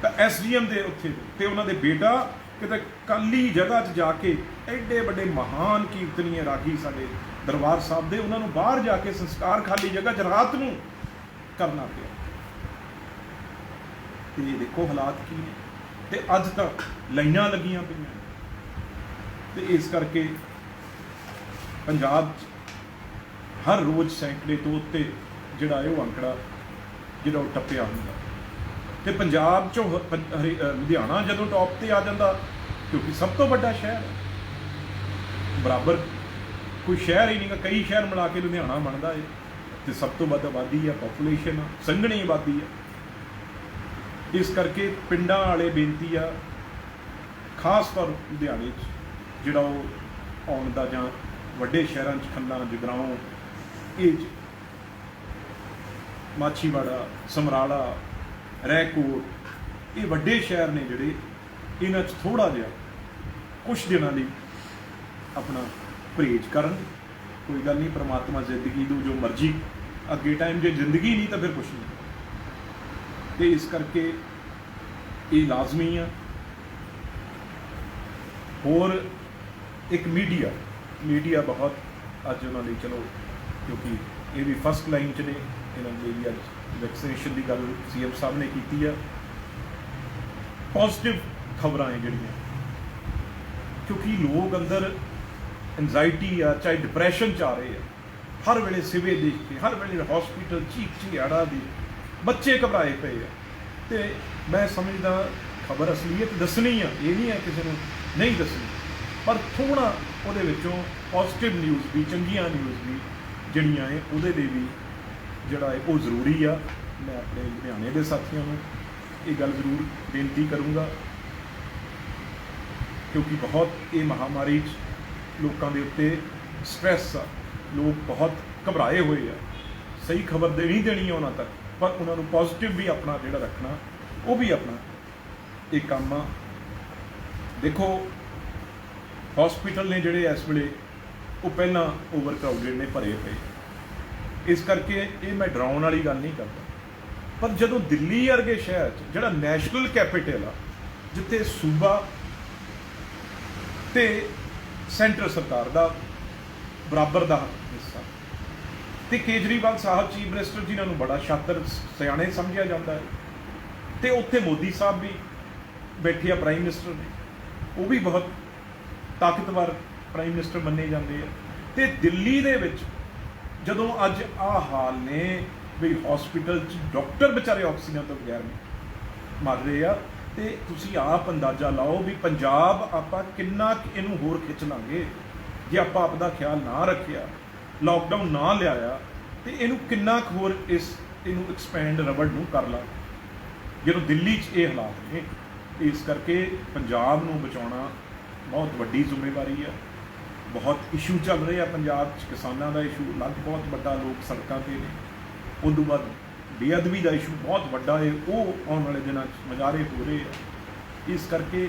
S1: ਤਾਂ SDM ਦੇ ਉੱਥੇ ਤੇ ਉਹਨਾਂ ਦੇ ਬੇਟਾ ਕਿਤੇ ਕਾਲੀ ਜਗ੍ਹਾ 'ਚ ਜਾ ਕੇ, ਐਡੇ ਵੱਡੇ ਮਹਾਨ ਕੀਰਤਨੀਏ ਰਾਗੀ ਸਾਡੇ ਦਰਬਾਰ ਸਾਹਿਬ ਦੇ, ਉਹਨਾਂ ਨੂੰ ਬਾਹਰ ਜਾ ਕੇ ਸੰਸਕਾਰ ਖਾਲੀ ਜਗ੍ਹਾ 'ਚ ਰਾਤ ਨੂੰ ਕਰਨਾ ਪਿਆ। ਤੇ ਦੇਖੋ ਹਾਲਾਤ ਕੀ ਨੇ, ਤੇ ਅੱਜ ਤੱਕ ਲਾਈਨਾਂ ਲੱਗੀਆਂ ਪਈਆਂ। ਤੇ ਇਸ ਕਰਕੇ ਪੰਜਾਬ 'ਚ ਹਰ ਰੋਜ਼ ਸੈਂਕੜੇ ਤੋਂ ਉੱਤੇ ਜਿਹੜਾ ਹੈ ਉਹ ਅੰਕੜਾ ਜਿਹੜਾ ਉਹ ਟੱਪਿਆ ਹੁੰਦਾ। ਤੇ ਪੰਜਾਬ 'ਚੋਂ ਲੁਧਿਆਣਾ ਜਦੋਂ ਟੌਪ 'ਤੇ ਆ ਜਾਂਦਾ, ਕਿਉਂਕਿ ਸਭ ਤੋਂ ਵੱਡਾ ਸ਼ਹਿਰ ਹੈ, ਬਰਾਬਰ ਕੋਈ ਸ਼ਹਿਰ ਹੀ ਨਹੀਂ, ਕਈ ਸ਼ਹਿਰ ਮਿਲਾ ਕੇ ਲੁਧਿਆਣਾ ਬਣਦਾ ਹੈ, ਤੇ ਸਭ ਤੋਂ ਵੱਧ ਆਬਾਦੀ ਆ, ਪਾਪੂਲੇਸ਼ਨ ਆ, ਸੰਘਣੀ ਆਬਾਦੀ ਆ। ਇਸ ਕਰਕੇ ਪਿੰਡਾਂ ਵਾਲੇ ਬੇਨਤੀ ਆ, ਖਾਸ ਤੌਰ ਲੁਧਿਆਣੇ 'ਚ ਜਿਹੜਾ ਉਹ ਆਉਣ ਦਾ, ਜਾਂ ਵੱਡੇ ਸ਼ਹਿਰਾਂ 'ਚ ਖੰਨਾ, ਜਗਰਾਓਂ, ਇਹ ਮਾਛੀਵਾੜਾ, ਸਮਰਾਲਾ, ਰੈਕੋਟ, ਇਹ ਵੱਡੇ ਸ਼ਹਿਰ ਨੇ ਜਿਹੜੇ, ਇਹਨਾਂ 'ਚ ਥੋੜ੍ਹਾ ਜਿਹਾ ਕੁਛ ਦਿਨਾਂ ਲਈ ਆਪਣਾ ਪਰਹੇਜ਼ ਕਰਨ। ਕੋਈ ਗੱਲ ਨਹੀਂ, ਪ੍ਰਮਾਤਮਾ ਜ਼ਿੰਦਗੀ ਨੂੰ ਜੋ ਮਰਜ਼ੀ ਅੱਗੇ ਟਾਈਮ, ਜੇ ਜ਼ਿੰਦਗੀ ਨਹੀਂ ਤਾਂ ਫਿਰ ਕੁਛ ਨਹੀਂ। ਤੇ ਇਸ ਕਰਕੇ ਇਹ ਲਾਜ਼ਮੀ ਆ। ਹੋਰ ਇੱਕ ਮੀਡੀਆ ਬਹੁਤ ਅੱਜ ਉਹਨਾਂ ਲਈ, ਚਲੋ ਕਿਉਂਕਿ ये भी फस्ट लाइन च ने, इन्होंने भी अज वैक्सीनेशन की गल CM साहब ने की है। पॉजिटिव खबरां है जड़ियाँ, क्योंकि लोग अंदर एनजाइटी आ, चाहे डिप्रैशन च आ रहे हैं, हर वेले सिवे देख के, हर वेले हॉस्पिटल चीख चिहाड़ा दी, बच्चे घबराए पे है। तो मैं समझदा खबर असलीयत दसनी है, ये नहीं है किसी ने नहीं दसनी, पर थोड़ा ਉਹਦੇ ਵਿੱਚੋਂ पॉजिटिव न्यूज़ भी, चंगियां न्यूज़ भी ਜਿਹੜੀਆਂ है ਉਹਦੇ ਲਈ भी ਜਿਹੜਾ है वो ਜ਼ਰੂਰੀ ਆ। मैं अपने लुधियाने के साथियों ਨੂੰ ये गल जरूर बेनती करूँगा, क्योंकि बहुत ये महामारी लोगों के उत्ते स्ट्रैस आ, लोग बहुत घबराए हुए आ। सही खबर देनी देनी है उन्होंने तक, पर उन्होंने पॉजिटिव भी अपना जोड़ा रखना, वो भी अपना एक काम आ। देखो हॉस्पिटल ने जोड़े इस वे वो पहला ओवर क्राउडेड ने भरे पे, इस करके ये मैं डराने वाली गल नहीं करता। पर जदों दिल्ली वर्गे शहर जोड़ा नैशनल कैपिटल आ, जिथे सूबा ते सेंटर सरकार का बराबर का हिस्सा, तो केजरीवाल साहब चीफ मिनिस्टर जिन्होंने बड़ा शातिर सियाने समझा जाता है, तो उत्थे मोदी साहब भी बैठे आ, प्राइम मिनिस्टर ने, वो भी बहुत ताकतवर प्राइम मिनिस्टर मन्ने जाते हैं। तो दिल्ली दे विच जदों अज आ हाल ने भी हॉस्पिटल डॉक्टर बेचारे ऑक्सीजन तो बगैर मर रहे आ, तो तुसी आप अंदाजा लाओ भी पंजाब आपां किन्ना इनू होर खिच लांगे जे आपां आपदा ख्याल ना रखिया, लॉकडाउन ना लिया, तो इनू किन्ना होर इनू एक्सपैंड रबड़ नू कर ला जो दिल्ली च ये हालात ने। इस करके पंजाब नू बचाउणा बहुत वड्डी जिम्मेवारी है। बहुत इशू चल रहे हैं पंजाब च, किसानों का इशू अलग बहुत बड़ा, लोग सड़कों पर ने, उदों बाद बेअदबी का इशू बहुत बड़ा है, वो आने वाले दिनों मुजाहरे हो रहे हैं। इस करके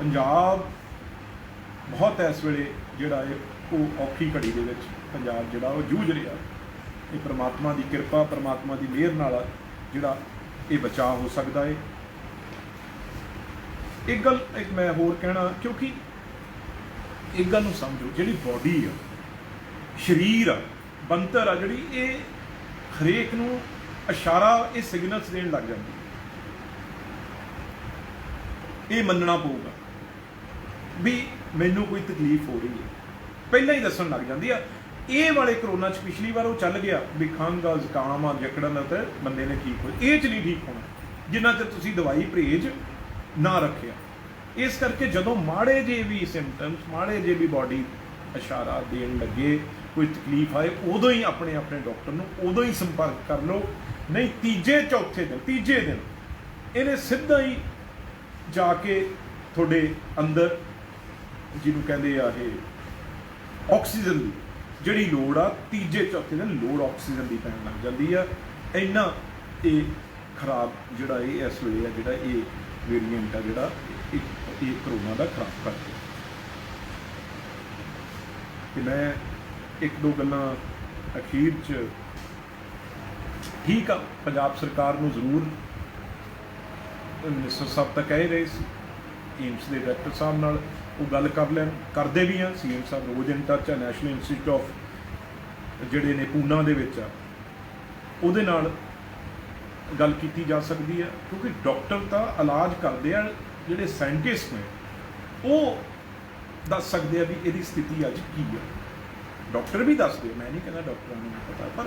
S1: पंजाब बहुत इस वेले जोड़ा है वो औखी घड़ी के पंजाब जोड़ा वो जूझ रहा। ये परमात्मा की कृपा, परमात्मा की मेहर नाल जोड़ा ये बचाव हो सकता है। एक गल एक मैं होर कहना, क्योंकि एक गल समझो, जी बॉडी आ, शरीर आ, बनतर आ, जी ये हरेक नू इशारा ये सिग्नल्स देन लग जाती, ये मनना पऊगा भी मैनू कोई तकलीफ हो रही है, पहला ही दसन लग जाती है। ये वाले कोरोना च पिछली बार वो चल गया भी खंघ आ, जुकाम आ, जकड़न तो बंदे ने ठीक हो, ये च नहीं ठीक होना जिन्ना चर तुसीं दवाई परहेज ना रखिया। इस करके जदों माड़े जे भी सिम्पटम्स, माड़े जे भी बॉडी इशारा देन लगे, कोई तकलीफ आए, उदों ही अपने अपने डॉक्टर नूं उदों ही संपर्क कर लो, नहीं तीजे चौथे दिन तीजे दिन इन्हें सीधा ही जाके थोड़े अंदर जिन्हों कहते आ ये ऑक्सीजन की जिहड़ी लोड़ आ, तीजे चौथे दिन लोड़ ऑक्सीजन की पैन लग जाती है। इन्ना ये खराब जिहड़ा ये इस वेले आ, जिहड़ा ये वेरीएंट आ, जिहड़ा ये कोरोना का खराब कर दिया। कि मैं एक दो गल्लां अखीर च ठीक आ, पंजाब सरकार नूं जरूर मिनिस्टर साहब तक कह रहे सी, एम्स के डायरैक्टर साहब नाल वो गल कर लैन, करते भी हैं। CM साहब रोज़ इन टच है, नैशनल इंस्टीट्यूट ऑफ जिहड़े ने पूना दे विच आ, उहदे नाल गल की जा सकती है, क्योंकि डॉक्टर तो इलाज करते हैं, जिहड़े साइंटिस्ट ने वो दस सकते हैं भी इसकी स्थिति अज की है। डॉक्टर भी दसदे, मैं नहीं कहना डॉक्टरों को नहीं पता, पर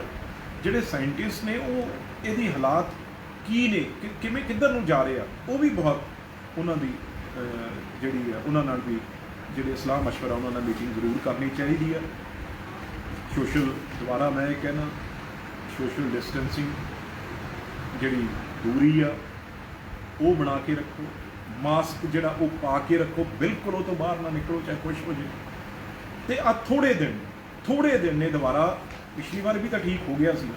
S1: जिहड़े साइंटिस्ट ने वो इहदी हालात की ने, किवें किधर नूं जा रहे हैं, वो भी बहुत उन्होंने जिहड़ी है उन्हां नाल भी जिहड़े सलाह मशवरा उन्हां नाल मीटिंग जरूर करनी चाहिए है। सोशल दोबारा मैं कहना सोशल डिस्टेंसिंग जिहड़ी दूरी आ वो बना के रखो, मास्क जिहड़ा वो पा के रखो, बिल्कुल वो तो बाहर ना निकलो चाहे कुछ हो जाए। तो आ थोड़े दिन ने दोबारा पिछली बार भी तो ठीक हो गया सी,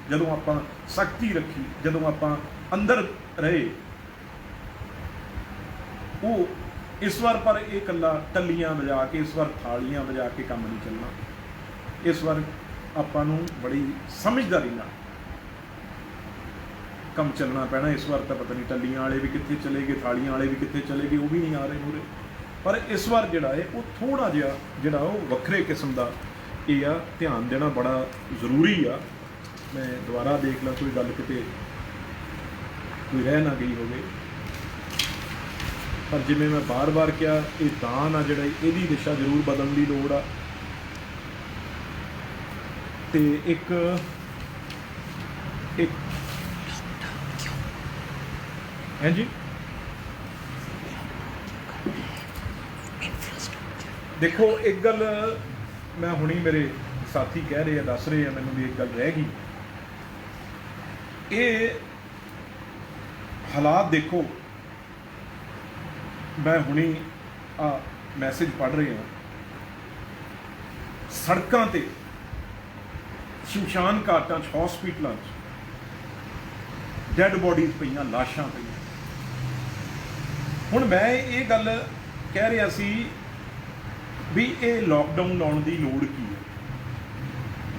S1: जदों आपां सख्ती रखी, जदों आपां अंदर रहे। वो इस बार पर यह कला टलियां बजा के, इस बार थालियां बजा के काम नहीं चलना। इस बार आपां नूं बड़ी समझदारी नाल कम चलना पैना। इस बार तो पता नहीं टलियां वाले भी कित्थे चले गए, थालियां वाले भी कित्थे चले गए, वो भी नहीं आ रहे मूरे। पर इस बार जिहड़ा है वो थोड़ा जिहा जिहड़ा वो वक्रे किस्म का ये आ, ध्यान देना बड़ा जरूरी आ। मैं दोबारा देख ला कोई गल किते कोई रह ना गई होवे। पर जिवें मैं बार बार कहा, ये दान आ जिहड़ा इहदी दिशा जरूर बदलण दी लोड़ आ। ते एक है जी, देखो एक गल मैं हुणी मेरे साथी कह रहे हैं, दस रहे हैं मैनूं भी एक गल रह गई। ये हालात देखो, मैं हुणी मैसेज पढ़ रही हूँ, सड़कों ते शमशान घाटां च हॉस्पिटलों डैड बॉडीज पईयां, लाशां पईयां। हुण मैं ये गल कह रहा सी भी ये लॉकडाउन लाने की लोड़ की है।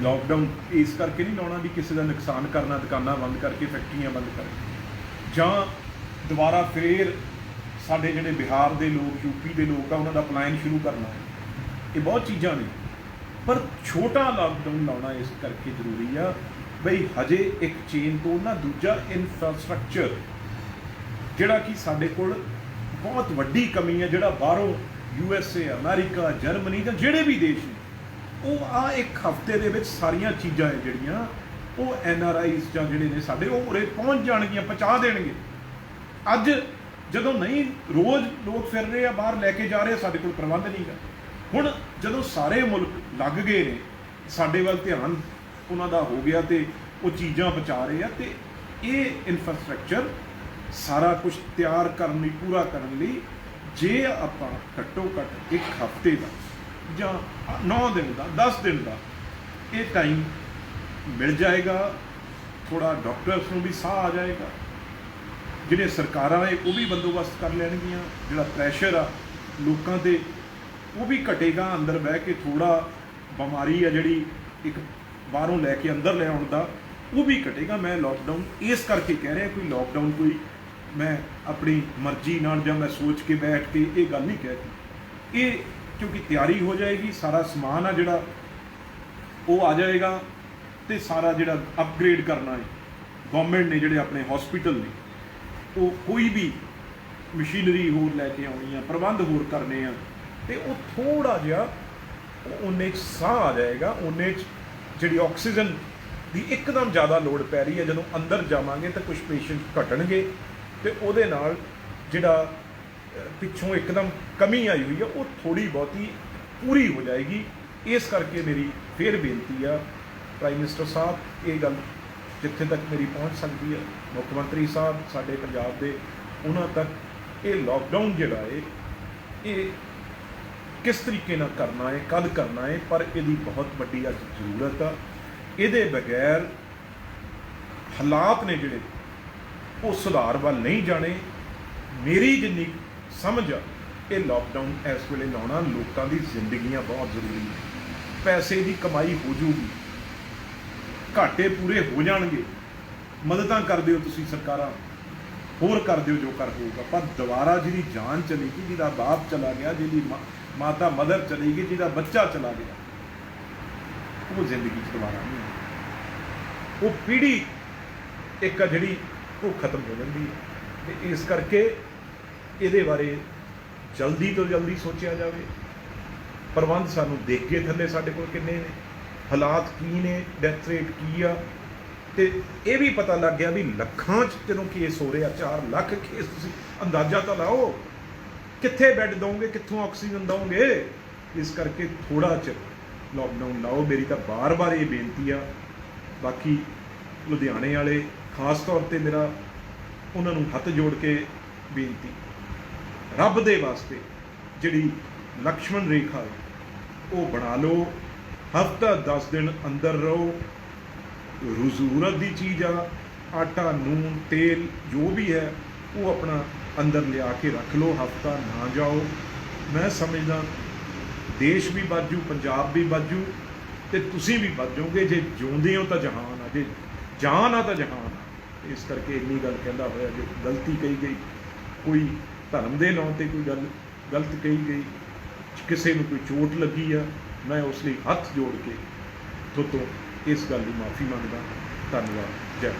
S1: लॉकडाउन इस करके नहीं लाना भी किसी का नुकसान करना, दुकानां बंद करके, फैक्ट्रियां बंद करके, जां दोबारा फिर साडे जिहड़े बिहार के लोग, यूपी के लोग आ, उन्हां दा पलायन शुरू करना है। ये बहुत चीज़ां ने, पर छोटा लॉकडाउन लाना इस करके जरूरी आ बई हजे एक चेन तो ना दूजा इंफ्रास्ट्रक्चर जिहड़ा कि साडे कोल बहुत वड्डी कमी है, जिहड़ा बाहरों USA, अमेरिका, जर्मनी जां जिहड़े भी देश ने, वो एक हफ्ते दे विच सारियां चीज़ां है जिहड़ियां वो NRIs जां जिहड़े ने साडे वो उरे पहुँच जाणगियां, पहुँचा देणगे। अज जदों नहीं रोज़ लोग फिर रहे आ बाहर लैके जा रहे, साडे कोल प्रबंध नहीं गा। हुण जदों सारे मुल्क लग गए ने, साडे वल ध्यान उन्हां दा हो गया ते वो चीज़ां पहुँचा रहे हैं, तो ये इंफ्रास्ट्रक्चर सारा कुछ तैयार करने पूरा करने लई जे आपां घट्टो घट्ट एक हफ्ते का जां 9 दिन का 10 दिन का ये टाइम मिल जाएगा, थोड़ा डॉक्टर्स नूं भी साह आ जाएगा, जिहड़े सरकारां है वो भी बंदोबस्त कर लैणगियां, जिहड़ा प्रैशर आ लोकां ते वो भी घटेगा, अंदर बह के थोड़ा बीमारी है जिहड़ी एक बाहरों लैके अंदर ले आउण दा वो भी घटेगा। मैं लॉकडाउन इस करके कह रहा, कोई लॉकडाउन कोई मैं अपनी मर्जी नाल जां मैं सोच के बैठ के ये गल नहीं कहती। ये क्योंकि तैयारी हो जाएगी, सारा समान आ जिहड़ा वो आ जाएगा, तो सारा जिहड़ा अपग्रेड करना है गवर्नमेंट ने, जिहड़े अपने हॉस्पिटल ने वो कोई भी मशीनरी होर लैके आउणी आ, प्रबंध होर करने आ, तो वो थोड़ा जिहा उन्ने च साह आ जाएगा, उन्ने च जिहड़ी ऑक्सीजन की एकदम ज़्यादा लोड़ पै रही है। जदों अंदर जावांगे तो कुछ पेशेंट घटणगे, तो उहदे नाल जिहड़ा पिछों एकदम कमी आई हुई है वो थोड़ी बहुती पूरी हो जाएगी। इस करके मेरी फिर बेनती आ प्राइम मिनिस्टर साहब, ये गल जिथे तक मेरी पहुँच सकती है, मुख्यमंत्री साहब साडे पंजाब दे, उन्हां तक ये लॉकडाउन जिहड़ा है ये किस तरीके नाल करना है, कद करना है, पर यदी बहुत वड्डी अज जरूरत आ। इहदे बगैर हालात ने जिहड़े वो सुधार वाल नहीं जाने। मेरी जिन्नी समझ आ ये लॉकडाउन इस वेले लाउणा लोकां दी जिंदगियां बहुत जरूरी है, पैसे की कमाई हो जूगी, घाटे पूरे हो जाणगे, मददां कर दिओ तुसीं सरकारां, होर कर दिओ जो कर होगा, पर दोबारा जिहदी जान चलेगी, जिहदा बाप चला गया, जिहदी माता मदर चली गई, जिहदा बच्चा चला गया, वो जिंदगी दोबारा नहीं आएगी। वो पीढ़ी एक जिहड़ी वो खत्म हो जाती है। इस करके ये बारे जल्दी तो जल्दी सोचा जाए। प्रबंध सानू देख के थले साडे कोल किन्ने ने, हालात की ने, डैथ रेट की आ, ते ये भी पता लग गया भी लखां च जदों केस हो रहे, 4 लाख केस, तुसीं अंदाजा तो लाओ कित्थे बैड दोगे, कित्थों ऑक्सीजन दोगे। इस करके थोड़ा चिर लॉकडाउन लाओ, मेरी तो बार बार ये बेनती आ। बाकी लुधियाने वाले खास तौर पर मेरा उन्होंने हथ जोड़ के बेनती, रब दे वास्ते जिहड़ी लक्ष्मण रेखा है वो बना लो, हफ्ता 10 दिन अंदर रहो, जरूरत की चीज़ आ, आटा, नून, तेल जो भी है वो अपना अंदर लिया के रख लो, हफ्ता ना जाओ। मैं समझदा देश भी बच जू, पंजाब भी बच जू, तो तुसीं भी बच जाओगे। जे जिउंदे हो तो जहान आ, जे जान आ तो जहान आ। इस करके इन्नी गल कहता होया जो गलती कही गई, कोई धर्म के नाम पर कोई गल गलत कही गई, किसी को कोई चोट लगी आ, मैं उस लिए हथ जोड़ के तो इस गल की माफ़ी मंगदा। ਧੰਨਵਾਦ। ਜੈ